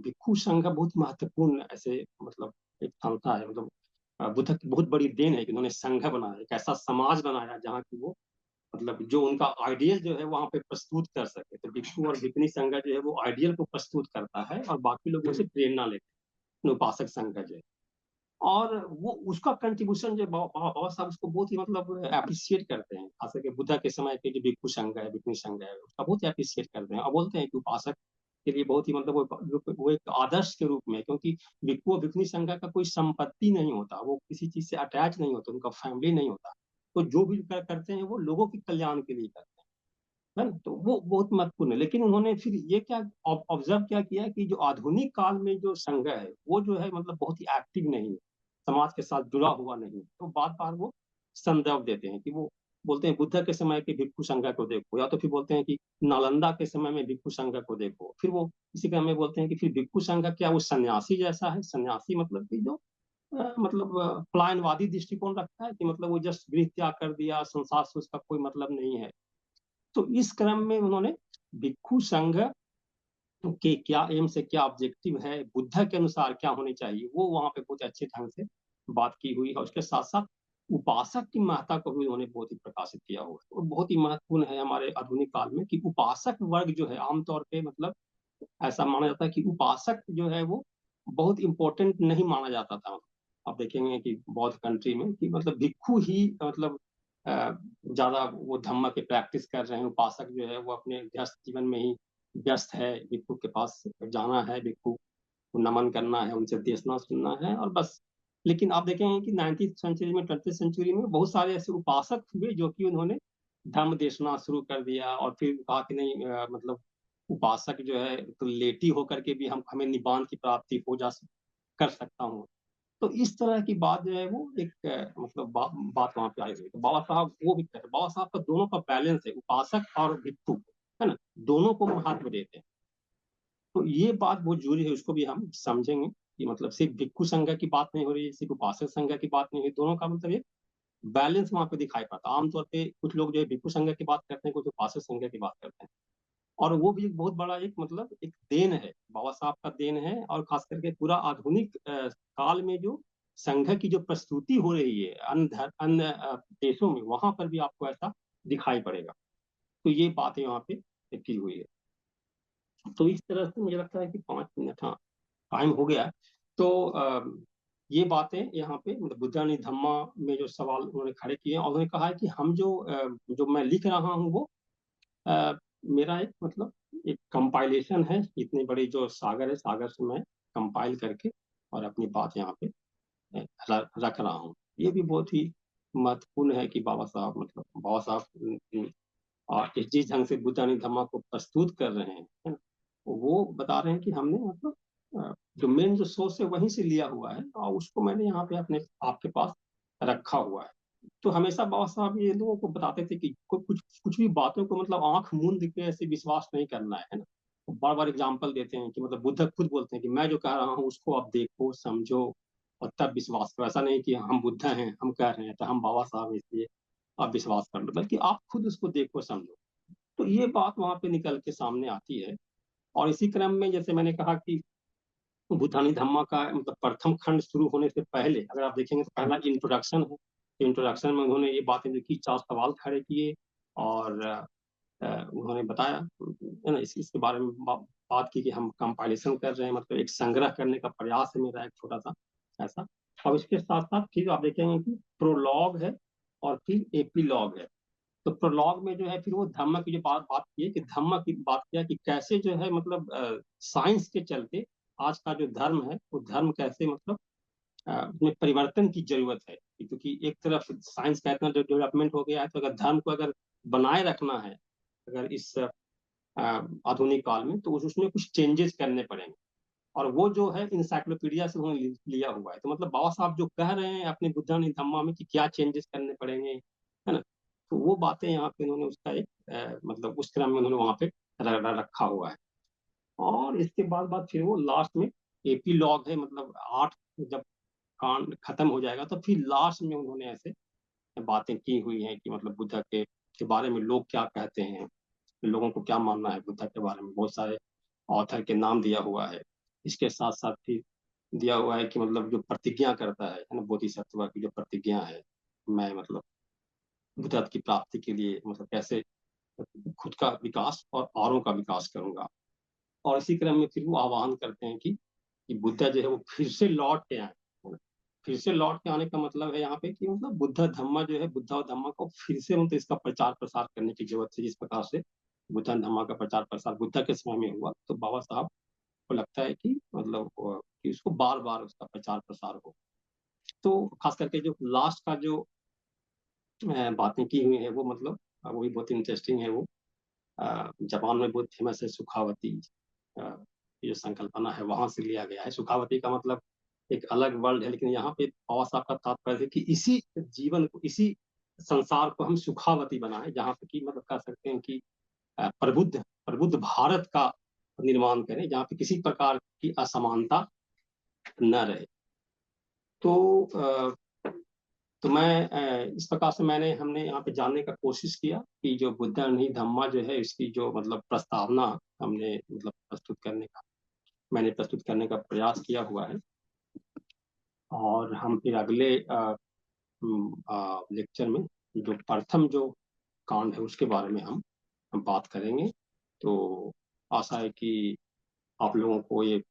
भिक्षु संघ बहुत महत्वपूर्ण ऐसे मतलब एक संस्था है। मतलब बुद्ध की बहुत बड़ी देन है कि उन्होंने संघ बनाया, एक ऐसा समाज बनाया जहाँ की वो मतलब जो उनका आइडियल जो है वहां पे प्रस्तुत कर सके। तो भिक्षु और भिक्षुणी संघ जो है वो आइडियल को प्रस्तुत करता है और बाकी लोग उसे प्रेरणा लेते हैं, उपासक संघ जो है। और वो उसका कंट्रीब्यूशन जो बाबा साहब उसको बहुत ही मतलब अप्रिशिएट करते हैं, खास करके बुद्धा के समय के जो भिक्षु संघ है, भिक्षुणी संघ है, उसका बहुत ही अप्रिशिएट करते हैं और बोलते हैं कि उपासक के लिए बहुत ही मतलब वो एक आदर्श के रूप में, क्योंकि भिक्षु और भिक्षुणी संघ का कोई संपत्ति नहीं होता, वो किसी चीज से अटैच नहीं होता, उनका फैमिली नहीं होता। तो जो भी करते हैं वो लोगों के कल्याण के लिए करते हैं, है ना। तो वो बहुत महत्वपूर्ण है। लेकिन उन्होंने फिर ये क्या ऑब्जर्व क्या किया कि जो आधुनिक काल में जो संघ है वो जो है मतलब बहुत ही एक्टिव नहीं है, समाज के साथ जुड़ा हुआ नहीं है। तो बार बार वो संदर्भ देते हैं कि वो बोलते हैं बुद्ध के समय के भिक्षु संघ को देखो, या तो फिर बोलते हैं कि नालंदा के समय में भिक्षु संघ को देखो। फिर वो इसी क्रम में बोलते हैं कि फिर भिक्षु संघ क्या वो सन्यासी जैसा है, सन्यासी मतलब कि जो मतलब पलायनवादी दृष्टिकोण रखता है, कि मतलब वो जस्ट गृह त्याग कर दिया, संसार से उसका कोई मतलब नहीं है। तो इस क्रम में उन्होंने भिक्षु संघ के क्या एम से, क्या ऑब्जेक्टिव है, बुद्ध के अनुसार क्या होनी चाहिए, वो वहां पे बहुत अच्छे ढंग से बात की हुई है। उसके साथ साथ उपासक की महत्ता को भी उन्होंने बहुत ही प्रकाशित किया हुआ है। और बहुत ही महत्वपूर्ण है हमारे आधुनिक काल में कि उपासक वर्ग जो है आमतौर पे मतलब ऐसा माना जाता है कि उपासक जो है वो बहुत इंपॉर्टेंट नहीं माना जाता था। आप देखेंगे कि बौद्ध कंट्री में कि मतलब भिक्षु ही मतलब ज्यादा वो धम्म के प्रैक्टिस कर रहे हैं, उपासक जो है वो अपने व्यस्त जीवन में ही व्यस्त है, भिक्षु के पास जाना है, भिक्षु को नमन करना है, उनसे देशना सुनना है और बस। लेकिन आप देखेंगे कि 19th सेंचुरी में, 20th सेंचुरी में बहुत सारे ऐसे उपासक हुए जो कि उन्होंने धम्म देशना शुरू कर दिया और फिर कहा कि नहीं मतलब उपासक जो है तो लेटी होकर के भी हम हमें निबान की प्राप्ति हो जा कर सकता हूँ। तो इस तरह की बात जो है वो एक मतलब बात वहां पे आई हुई। तो बाबा साहब वो भी कहते हैं, बाबा साहब का दोनों का बैलेंस है, उपासक और भिक्षु, है ना, दोनों को महत्व देते हैं। तो ये बात बहुत जरूरी है, उसको भी हम समझेंगे कि मतलब सिर्फ भिक्षु संघ की बात नहीं हो रही है, सिर्फ उपासक संघ की बात नहीं है, दोनों का मतलब एक बैलेंस वहां पे दिखाई पड़ता है। आमतौर पे कुछ लोग जो है भिक्षु संघ की बात करते हैं, कुछ उपासक संघ की बात करते हैं। और वो भी एक बहुत बड़ा एक मतलब एक देन है, बाबा साहब का देन है। और खास करके पूरा आधुनिक काल में जो संघ की जो प्रस्तुति हो रही है अन्य देशों में, वहां पर भी आपको ऐसा दिखाई पड़ेगा। तो ये बात यहाँ पे की हुई है। तो इस तरह से मुझे लगता है कि 5 मिनट, हाँ, टाइम हो गया। तो ये बातें यहाँ पे मतलब बुद्धानी धम्मा में जो सवाल उन्होंने खड़े किए हैं, और उन्होंने कहा है कि हम जो मैं लिख रहा हूँ वो अ, मेरा एक मतलब एक कंपाइलेशन है, इतनी बड़ी जो सागर है, सागर से मैं कंपाइल करके और अपनी बात यहाँ पे रख रहा हूँ। ये भी बहुत ही महत्वपूर्ण है कि बाबा साहब मतलब बाबा साहब जिस ढंग से बुद्धानी धम्मा को प्रस्तुत कर रहे हैं, है ना, वो बता रहे हैं कि हमने मतलब जो मेन जो सोर्स है वहीं से लिया हुआ है और उसको मैंने यहाँ पे अपने आपके पास रखा हुआ है। तो हमेशा बाबा साहब ये लोगों को बताते थे कि कुछ कुछ भी बातों को मतलब आंख मूंद के ऐसे विश्वास नहीं करना है ना। बार बार एग्जाम्पल देते हैं कि मतलब बुद्ध खुद बोलते हैं कि मैं जो कह रहा हूँ उसको आप देखो समझो और तब विश्वास करो। ऐसा नहीं कि हम बुद्ध हैं हम कह रहे हैं तो हम बाबा साहब हैं, इसलिए आप विश्वास कर लो, बल्कि आप खुद उसको देखो समझो। तो ये बात वहां पे निकल के सामने आती है। और इसी क्रम में जैसे मैंने कहा कि बुद्धानी धम्मा का मतलब प्रथम खंड शुरू होने से पहले अगर आप देखेंगे तो पहला इंट्रोडक्शन है। इंट्रोडक्शन में उन्होंने ये बातें लिखी, 4 सवाल खड़े किए और उन्होंने बताया है ना, इसके बारे में बात की कि हम कंपाइलेशन कर रहे हैं, मतलब एक संग्रह करने का प्रयास है मेरा, एक छोटा सा ऐसा। और इसके साथ साथ फिर आप देखेंगे कि प्रोलॉग है और फिर एपीलॉग है। तो प्रोलॉग में जो है फिर वो धम्म की जो बात बात की है कि धम्म की बात किया कि कैसे जो है मतलब साइंस के चलते आज का जो धर्म है वो धर्म कैसे मतलब उसमें परिवर्तन की जरूरत है, क्योंकि एक तरफ साइंस का इतना डेवलपमेंट हो गया है, तो अगर धर्म को अगर बनाए रखना है अगर इस आधुनिक काल में, तो उसमें कुछ चेंजेस करने पड़ेंगे। और वो जो है इंसाइक्लोपीडिया से उन्होंने लिया हुआ है। तो मतलब बाबा साहब जो कह रहे हैं अपने बुद्धा नि धम्मा में कि क्या चेंजेस करने पड़ेंगे, है ना, तो वो बातें यहाँ पे उन्होंने उसका एक मतलब उस क्रम में उन्होंने वहां पे रखा हुआ है। और इसके बाद फिर वो लास्ट में एपीलॉग है, मतलब 8 जब कांड खत्म हो जाएगा तो फिर लास्ट में उन्होंने ऐसे बातें की हुई हैं कि मतलब बुद्धा के बारे में लोग क्या कहते हैं, लोगों को क्या मानना है बुद्धा के बारे में, बहुत सारे ऑथर के नाम दिया हुआ है। इसके साथ साथ फिर दिया हुआ है कि मतलब जो प्रतिज्ञा करता है ना, बोधिसत्व की जो प्रतिज्ञा है, मैं मतलब बुद्ध की प्राप्ति के लिए मतलब कैसे खुद का विकास और औरों का विकास करूंगा। और इसी क्रम में फिर वो आह्वान करते हैं कि बुद्ध जो है वो फिर से लौट के आए। फिर से लौट के आने का मतलब है यहाँ पे कि मतलब बुद्ध धम्मा जो है, बुद्ध और धम्मा को फिर से मतलब इसका प्रचार प्रसार करने की जरूरत है। जिस प्रकार से बुद्ध धम्मा का प्रचार प्रसार बुद्ध के समय में हुआ, तो बाबा साहब को लगता है कि मतलब कि उसको बार बार उसका प्रचार प्रसार हो। तो खास करके जो लास्ट का जो बातें की हुई है वो मतलब वो भी बहुत इंटरेस्टिंग है। वो जापान में बहुत फेमस है सुखावती, ये जो संकल्पना है वहां से लिया गया है। सुखावती का मतलब एक अलग वर्ल्ड है, लेकिन यहाँ पे बाबा साहब का तात्पर्य है कि इसी जीवन को, इसी संसार को हम सुखावती बनाए, जहाँ पे कि मतलब कह सकते हैं कि प्रबुद्ध प्रबुद्ध भारत का निर्माण करें, जहाँ पे किसी प्रकार की असमानता न रहे। तो तो मैं इस प्रकार से हमने यहाँ पे जानने का कोशिश किया कि जो बुद्ध नहीं धम्मा जो है इसकी जो मतलब प्रस्तावना हमने मतलब मैंने प्रस्तुत करने का प्रयास किया हुआ है। और हम फिर अगले लेक्चर में जो प्रथम जो कांड है उसके बारे में हम बात करेंगे। तो आशा है कि आप लोगों को ये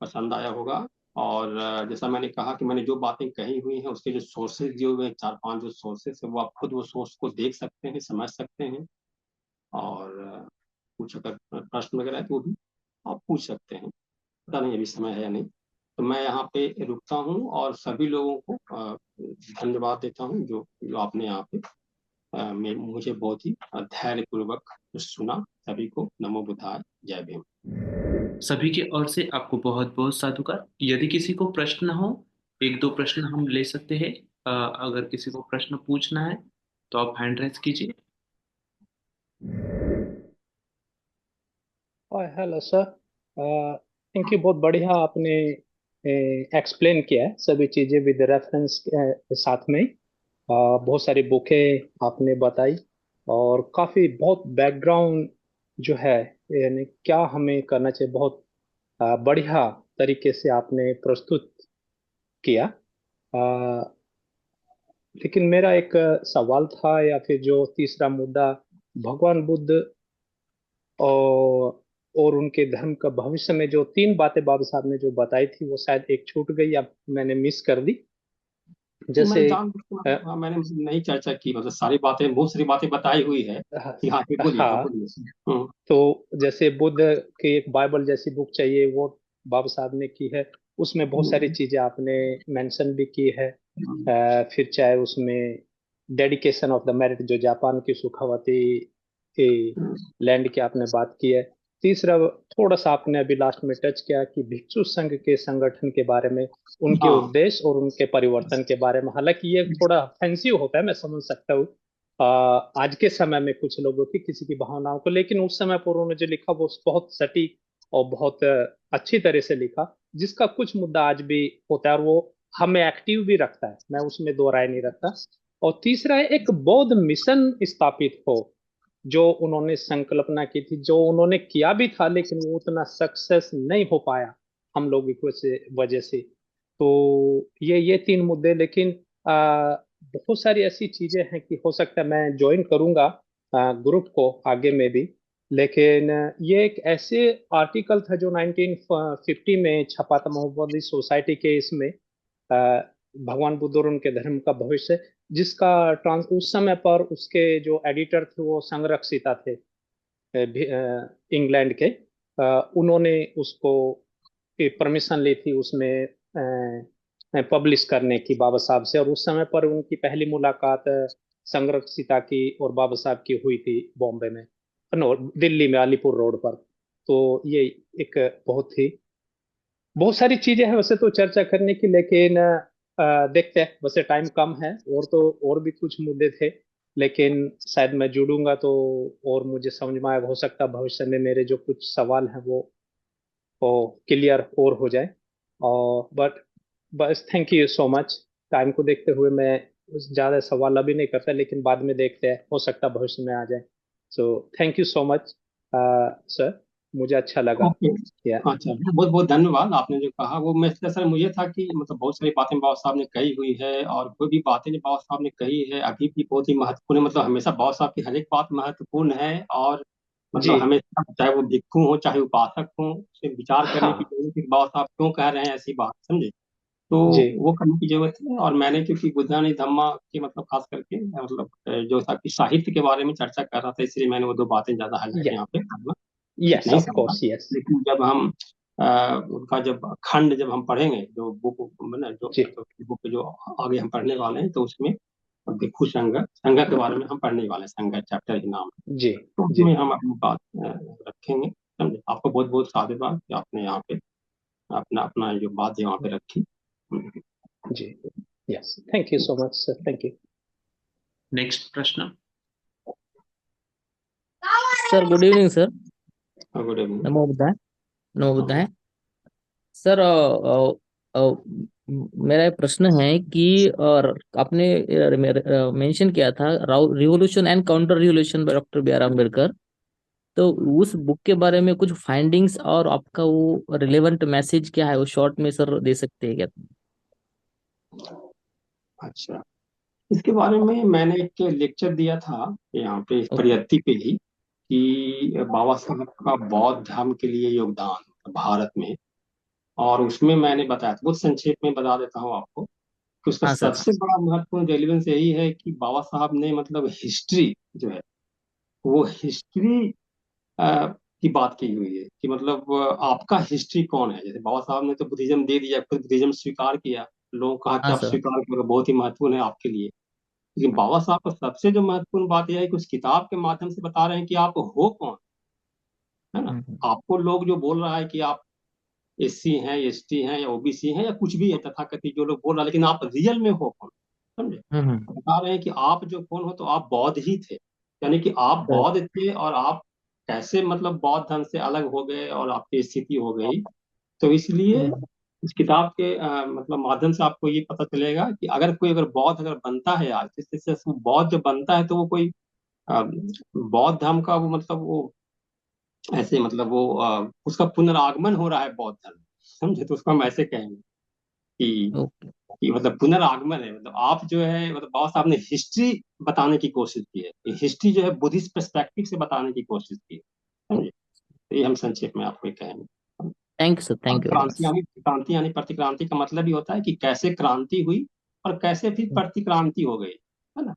पसंद आया होगा। और जैसा मैंने कहा कि मैंने जो बातें कही हुई हैं उसके जो सोर्सेज दिए हुए हैं, 4-5 जो सोर्सेज है, वो आप खुद वो सोर्स को देख सकते हैं, समझ सकते हैं। और कुछ अगर प्रश्न वगैरह है तो वो भी आप पूछ सकते हैं। पता नहीं अभी समय है या नहीं। तो मैं यहाँ पे रुकता हूँ और सभी लोगों को धन्यवाद देता हूँ जो जो आपने यहाँ पे मुझे बहुत ही धैर्य पूर्वक सुना। सभी को नमो बुद्धाय, जय भीम। सभी की ओर से आपको बहुत बहुत साधुवाद। यदि किसी को प्रश्न हो, एक दो प्रश्न हम ले सकते हैं। अगर किसी को प्रश्न पूछना है तो आप हैंड रेज कीजिए। Hello sir. थैंक यू, बहुत बढ़िया आपने एक्सप्लेन किया है सभी चीज़ें विद रेफरेंस के साथ में। बहुत सारी बुकें आपने बताई और काफ़ी बहुत बैकग्राउंड जो है, यानी क्या हमें करना चाहिए, बहुत बढ़िया तरीके से आपने प्रस्तुत किया। अ, लेकिन मेरा एक सवाल था, या फिर जो तीसरा मुद्दा, भगवान बुद्ध और उनके धर्म का भविष्य में जो 3 बातें बाबा साहब ने जो बताई थी, वो शायद एक छूट गई या मैंने मिस कर दी। मैंने जैसे जान अ, हाँ, मैंने नहीं चर्चा की, मतलब सारी बातें, बहुत सारी बातें बताई हुई है कि हाँ फिर बोलिए, हाँ हाँ, बोलिए। तो जैसे बुद्ध की एक बाइबल जैसी बुक चाहिए, वो बाबा साहब ने की है। उसमें बहुत सारी हम्म, चीजें आपने मेंशन भी की है। फिर चाहे उसमें डेडिकेशन ऑफ द मेरिट, जो जापान की सुखावती की लैंड की आपने बात की है। तीसरा, थोड़ा सा आपने अभी लास्ट में टच किया कि भिक्षु संघ के संगठन के बारे में, उनके हाँ उद्देश्य और उनके परिवर्तन के बारे में। हालांकि ये थोड़ा फैंसी होता है, मैं समझ सकता हूँ आज के समय में कुछ लोगों की किसी की भावनाओं को, लेकिन उस समय पर उन्होंने जो लिखा वो बहुत सटीक और बहुत अच्छी तरह से लिखा, जिसका कुछ मुद्दा आज भी होता है और वो हमें एक्टिव भी रखता है, मैं उसमें दो राय नहीं रखता। और तीसरा है, एक बौद्ध मिशन स्थापित हो, जो उन्होंने संकल्पना की थी, जो उन्होंने किया भी था, लेकिन वो उतना सक्सेस नहीं हो पाया। हम लोगों की वजह से। तो ये 3 मुद्दे, लेकिन बहुत सारी ऐसी चीजें हैं कि हो सकता है मैं ज्वाइन करूंगा ग्रुप को आगे में भी। लेकिन ये एक ऐसे आर्टिकल था जो 1950 में छपा था, मोहम्मदी सोसाइटी के इसमें, भगवान बुद्ध और उनके धर्म का भविष्य, जिसका उस समय पर उसके जो एडिटर थे वो संरक्षिता थे, इंग्लैंड के। उन्होंने उसको परमिशन ली थी उसमें पब्लिश करने की बाबा साहब से, और उस समय पर उनकी पहली मुलाकात संरक्षिता की और बाबा साहब की हुई थी बॉम्बे में, नो, दिल्ली में अलीपुर रोड पर। तो ये एक बहुत सारी चीजें हैं वैसे तो चर्चा करने की, लेकिन देखते हैं, वैसे टाइम कम है, और तो और भी कुछ मुद्दे थे, लेकिन शायद मैं जुड़ूंगा तो और मुझे समझ में आएगा, हो सकता है भविष्य में मेरे जो कुछ सवाल हैं वो क्लियर और हो जाए। और बस thank you so much. Time को देखते हुए मैं ज्यादा सवाल अभी नहीं करता, लेकिन बाद में देखते हैं, हो सकता है भविष्य में आ जाए। So thank you so much sir, मुझे अच्छा लगा। ओके। या अच्छा, बहुत बहुत धन्यवाद। आपने जो कहा वो मैं सर मुझे था कि मतलब बहुत सारी बातें बाबा साहब ने कही हुई है, और कोई भी बातें जो बाबा साहब ने कही है अभी भी बहुत ही महत्वपूर्ण है। मतलब हमेशा बाबा साहब की हर एक बात महत्वपूर्ण है, और जी। मतलब हमेशा चाहे वो भिक्खु हो चाहे उपासक हो, उसे विचार करने की हाँ। जरूरत है कि बाबा साहब क्यों कह रहे हैं ऐसी बात, समझे। तो जी। वो करने की जरूरत है। और मैंने क्योंकि बुद्धानी धम्मा की मतलब खास करके मतलब जो था कि साहित्य के बारे में चर्चा कर रहा था, इसलिए मैंने वो दो बातें ज्यादा हाईलाइट यहाँ पे करना ठीक यस नहीं ऑफ समझा। Course, yes. लेकिन जब हम उनका जब खंड जब हम पढ़ेंगे, जो बुक ना जो जी। बुक जो आगे हम पढ़ने वाले हैं, तो उसमें भिक्षु संघ संघ के बारे में हम पढ़ने वाले हैं, संघ चैप्टर के नाम है। जी। तो जी। उसमें हम अपनी बात रखेंगे, समझे। आपको बहुत बहुत साधुवाद कि आपने यहाँ पे अपना अपना जो बात यहाँ पे रखी। जी। Yes, thank you so much sir, thank you. Next प्रश्न। Sir good evening sir. Good evening. नमो बुद्धाय। नमो बुद्धाय। सर मेरा एक प्रश्न है कि और आपने मेंशन किया था revolution and counter revolution by doctor B R Ambedkar. तो उस बुक के बारे में कुछ फाइंडिंग्स और आपका वो रिलेवेंट मैसेज क्या है, वो शॉर्ट में सर दे सकते हैं क्या? अच्छा, इसके बारे में मैंने एक लेक्चर दिया था यहाँ पे ओके। परियत्ति पे ही, कि बाबा साहब का बौद्ध धर्म के लिए योगदान भारत में। और उसमें मैंने बताया था, बहुत संक्षेप में बता देता हूँ आपको, कि उसका हाँ सर, हाँ। सबसे बड़ा महत्वपूर्ण रेलिवेंस यही है कि बाबा साहब ने मतलब हिस्ट्री जो है वो हिस्ट्री की बात की हुई है, कि मतलब आपका हिस्ट्री कौन है। जैसे बाबा साहब ने तो बुद्धिज्म दे दिया, खुद बुद्धिज्म स्वीकार किया, लोगों कहा कि हाँ आप सर। स्वीकार करो, बहुत ही महत्वपूर्ण है आपके लिए। लेकिन बाबा साहब को सबसे जो महत्वपूर्ण बात यह है कि उस किताब के माध्यम से बता रहे हैं कि आप हो कौन, है ना। हम्म, आपको लोग जो बोल रहा है कि आप एससी हैं, एसटी हैं, या ओबीसी हैं, या कुछ भी है तथाकथित जो लोग बोल रहा है, लेकिन आप रियल में हो कौन, समझे। बता रहे हैं कि आप जो कौन हो, तो आप बौद्ध ही थे। यानी कि आप सर। बौद्ध थे, और आप कैसे मतलब बौद्ध धर्म से अलग हो गए और आपकी स्थिति हो गई। तो इसलिए हम्म, इस किताब के मतलब माध्यम से आपको ये पता चलेगा कि अगर कोई अगर बौद्ध अगर बनता है आज, जिससे वो बौद्ध जब बनता है तो वो कोई अ, बौद्ध धर्म का वो मतलब वो ऐसे मतलब वो उसका पुनरागमन हो रहा है बौद्ध धर्म, समझे। तो उसको हम ऐसे कहेंगे कि ओके। मतलब पुनरागमन है। मतलब आप जो है मतलब बाबा साहब ने हिस्ट्री बताने की कोशिश की है, हिस्ट्री जो है बुद्धिस्ट पर्सपेक्टिव से बताने की कोशिश की है, समझे। तो ये हम संक्षेप में आपको ये कहेंगे। थैंक यू सर, और थैंक यू वेरी मच। क्रांति यानी प्रतिक्रांति का मतलब ही होता है कि कैसे क्रांति हुई और कैसे फिर प्रतिक्रांति हो गई, है ना।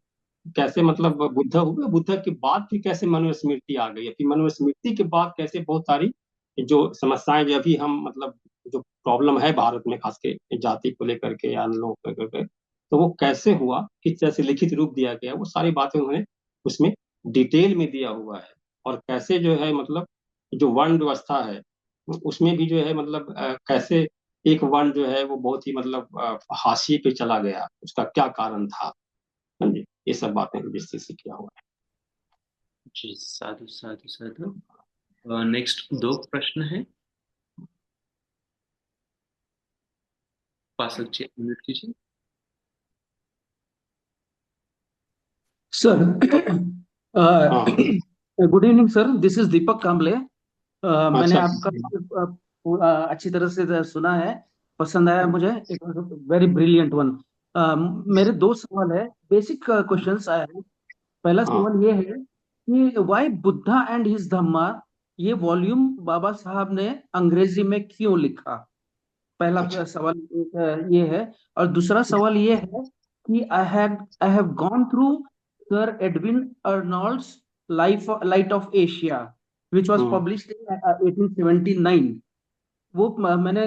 कैसे मतलब बुद्ध हुए, बुद्ध के बाद फिर कैसे मनुस्मृति आ गई, फिर मनुस्मृति के बाद कैसे बहुत सारी जो समस्याएं जो अभी हम मतलब जो प्रॉब्लम है भारत में, खास के जाति को लेकर के या अन्य लोगों को लेकर के, तो वो कैसे हुआ, किस तरह से लिखित रूप दिया गया, वो सारी बातें उन्होंने उसमें डिटेल में दिया हुआ है। और कैसे जो है मतलब जो वर्ण व्यवस्था है उसमें भी जो है मतलब कैसे एक वर्ण जो है वो बहुत ही मतलब हाशिए पे चला गया, उसका क्या कारण था, समझे। ये सब बातें विस्तृत से किया हुआ जी, साधु साधु साधु। नेक्स्ट दो प्रश्न है। उपासक जी अनम्यूट कीजिए। सर है। हाँ हाँ। Good evening sir, this is Deepak Kamble. मैंने अच्छा। आपका अच्छी तरह से सुना है, पसंद आया मुझे। It was very brilliant one. मेरे दो सवाल है, बेसिक क्वेश्चंस आए हैं। पहला हाँ सवाल ये है कि व्हाई बुद्धा एंड हिज धम्मा, ये वॉल्यूम बाबा साहब ने अंग्रेजी में क्यों लिखा? पहला अच्छा सवाल ये है। और दूसरा सवाल ये है कि I have gone through sir Edwin Arnold's Light of Asia, which was hmm published in 1879। वो मैंने,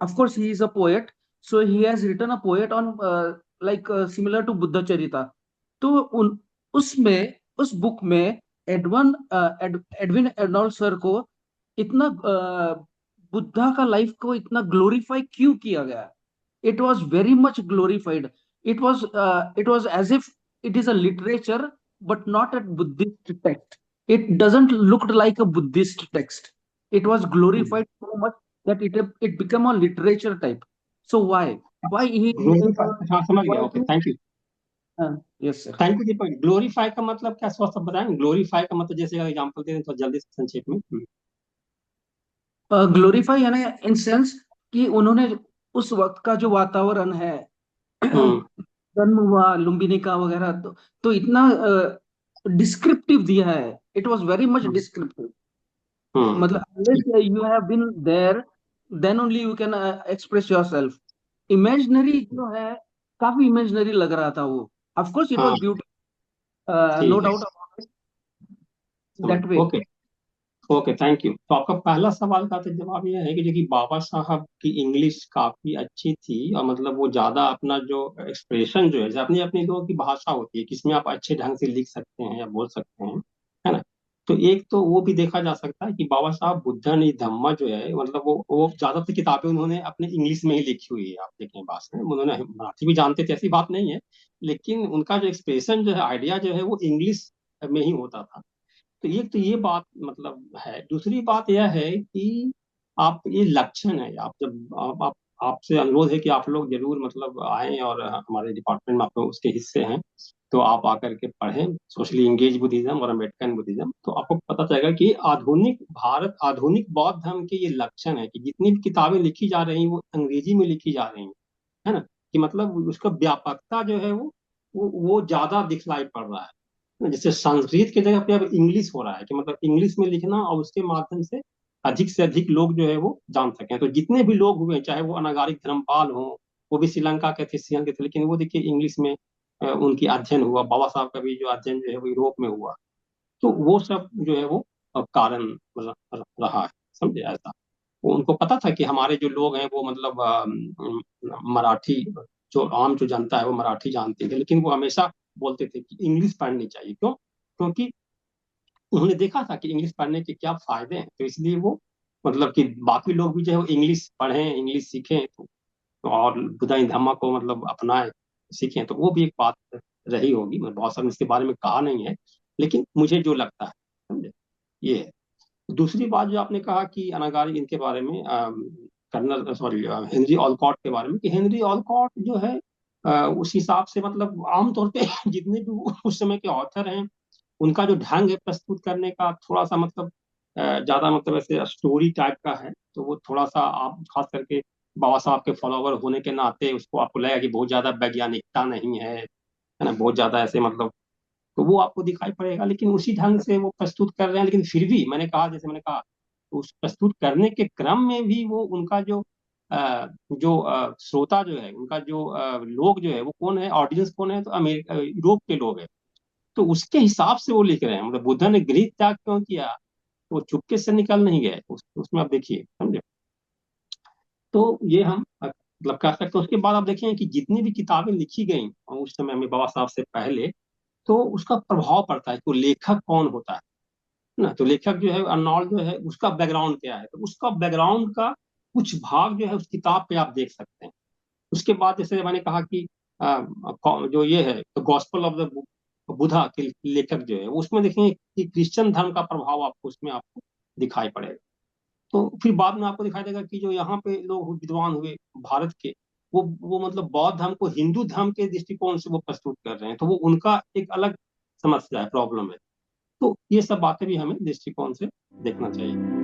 of course he is a poet, so he has written a poet on like similar to Buddha Charita. तो उसमें, उस book में Edwin Arnold sir को इतना बुद्धा का life को इतना ग्लोरीफाई क्यों किया गया? It was very much glorified. It was as if it is a literature but not a Buddhist text. It doesn't look like a Buddhist text. it was glorified so much that it became a literature type. So why glorify, हाँ समझ why गया, okay he, thank you. yes sir. Thank you Deepak. Glorify का मतलब क्या, थोड़ा सा बताएं। Glorify का मतलब जैसे एग्जांपल दे दें तो जल्दी से संक्षेप में। ग्लोरीफाई यानी इन सेंस कि उन्होंने उस वक्त का जो वातावरण है, हम्म जन्म हुआ लुम्बिनी का वगैरह, तो इतना डिस्क्रिप्टिव दिया है। It was very much hmm descriptive. Hmm, मतलब unless you have been there, then only you can express yourself. Imaginary जो है, काफी इमेजिनरी लग रहा था वो। ऑफ कोर्स इट वाज हाँ ब्यूटीफुल, नो ठीक है, डाउट अबाउट इट, समझ, that way. Okay okay thank you. तो आपका पहला सवाल का तो जवाब यह है कि जो कि बाबा साहब की इंग्लिश काफी अच्छी थी, और मतलब वो ज्यादा अपना जो एक्सप्रेशन जो है, जैसे अपनी अपनी लोगों की भाषा होती है, किसमें आप अच्छे ढंग से लिख सकते हैं या बोल सकते हैं, है ना। तो एक तो वो भी देखा जा सकता है कि बाबा साहब बुद्धा नि धम्मा जो है, मतलब वो ज्यादातर किताबें उन्होंने अपने इंग्लिश में ही लिखी हुई है। आप देखें भाषा में, उन्होंने मराठी भी जानते थे, ऐसी बात नहीं है, लेकिन उनका जो एक्सप्रेशन जो है, आइडिया जो है, वो इंग्लिश में ही होता था। तो ये बात मतलब है। दूसरी बात यह है कि आप, ये लक्षण है, आप जब आप आपसे अनुरोध है कि आप लोग जरूर मतलब आएं और हमारे डिपार्टमेंट में आप लोग उसके हिस्से हैं, तो आप आकर के पढ़ें सोशली इंगेज बुद्धिज्म और अम्बेडकर बुद्धिज्म, तो आपको पता चलेगा कि आधुनिक भारत, आधुनिक बौद्ध धर्म के ये लक्षण है कि जितनी भी किताबें लिखी जा रही हैं वो अंग्रेजी में लिखी जा रही हैं, है ना। कि मतलब उसका व्यापकता जो है वो ज्यादा दिखलाई पड़ रहा है। जैसे संस्कृत की जगह पे अब इंग्लिश हो रहा है, कि मतलब इंग्लिश में लिखना, और उसके माध्यम से अधिक लोग जो है वो जान सकें। तो जितने भी लोग हुए, चाहे वो अनागारिक धर्मपाल हो, वो भी श्रीलंका के थे, सिंहल के थे, लेकिन वो देखिए इंग्लिश में उनकी अध्ययन हुआ। बाबा साहब का भी जो अध्ययन जो है वो यूरोप में हुआ। तो वो सब जो है वो कारण रहा है, समझे ऐसा। वो उनको पता था कि हमारे जो लोग हैं वो मतलब मराठी, जो आम जो जनता है वो मराठी जानती है, लेकिन वो हमेशा बोलते थे कि इंग्लिश पढ़नी चाहिए। क्यों? क्योंकि उन्होंने देखा था कि इंग्लिश पढ़ने के क्या फायदे हैं, तो इसलिए वो मतलब कि बाकी लोग भी जो है वो इंग्लिश पढ़ें, इंग्लिश सीखें, और बुदाई धम्मा को मतलब अपनाए, सीखें। तो वो भी एक बात रही होगी। मैं बहुत सारे इसके बारे में कहा नहीं है, लेकिन मुझे जो लगता है, समझे, ये है। दूसरी बात जो आपने कहा कि अनागारी इनके बारे में, कर्नल सॉरी हेनरी ऑलकॉट के बारे में, कि हेनरी ऑलकॉट जो है उस हिसाब से मतलब आमतौर पे जितने भी उस समय के ऑथर हैं, उनका जो ढंग है प्रस्तुत करने का, थोड़ा सा मतलब ज्यादा मतलब ऐसे स्टोरी टाइप का है। तो वो थोड़ा सा, आप खास करके बाबा साहब के फॉलोवर होने के नाते उसको आपको लगेगा कि बहुत ज्यादा वैज्ञानिकता नहीं है ना, बहुत ज्यादा ऐसे मतलब, तो वो आपको दिखाई पड़ेगा। लेकिन उसी ढंग से वो प्रस्तुत कर रहे हैं, लेकिन फिर भी मैंने कहा, जैसे मैंने कहा, उस प्रस्तुत करने के क्रम में भी वो उनका जो श्रोता जो है, उनका जो लोग जो है वो कौन है, ऑडियंस कौन है, तो अमेरिका यूरोप के लोग हैं। तो उसके हिसाब से वो लिख रहे हैं। मतलब बुद्ध ने गृह त्याग क्यों किया, तो वो चुपके से निकल नहीं गए, उसमें आप देखिए, समझे। तो ये हम मतलब कह सकते हैं। उसके बाद आप देखें कि जितनी भी किताबें लिखी गई उस समय में बाबा साहब से पहले, तो उसका प्रभाव पड़ता है। तो लेखक कौन होता है ना, तो लेखक जो है अर्नोल्ड जो है, उसका बैकग्राउंड क्या है, तो उसका बैकग्राउंड का कुछ भाग जो है उस किताब पे आप देख सकते हैं। उसके बाद जैसे मैंने कहा कि जो ये है तो गॉस्पल ऑफ द बुधा के लेखक जो है, उसमें देखेंगे कि क्रिश्चियन धर्म का प्रभाव आपको उसमें आपको दिखाई पड़ेगा। तो फिर बाद में आपको दिखाई देगा कि जो यहाँ पे लोग विद्वान हुए भारत के, वो मतलब बौद्ध धर्म को हिंदू धर्म के दृष्टिकोण से वो प्रस्तुत कर रहे हैं, तो वो उनका एक अलग समस्या है, प्रॉब्लम है। तो ये सब बातें भी हमें दृष्टिकोण से देखना चाहिए।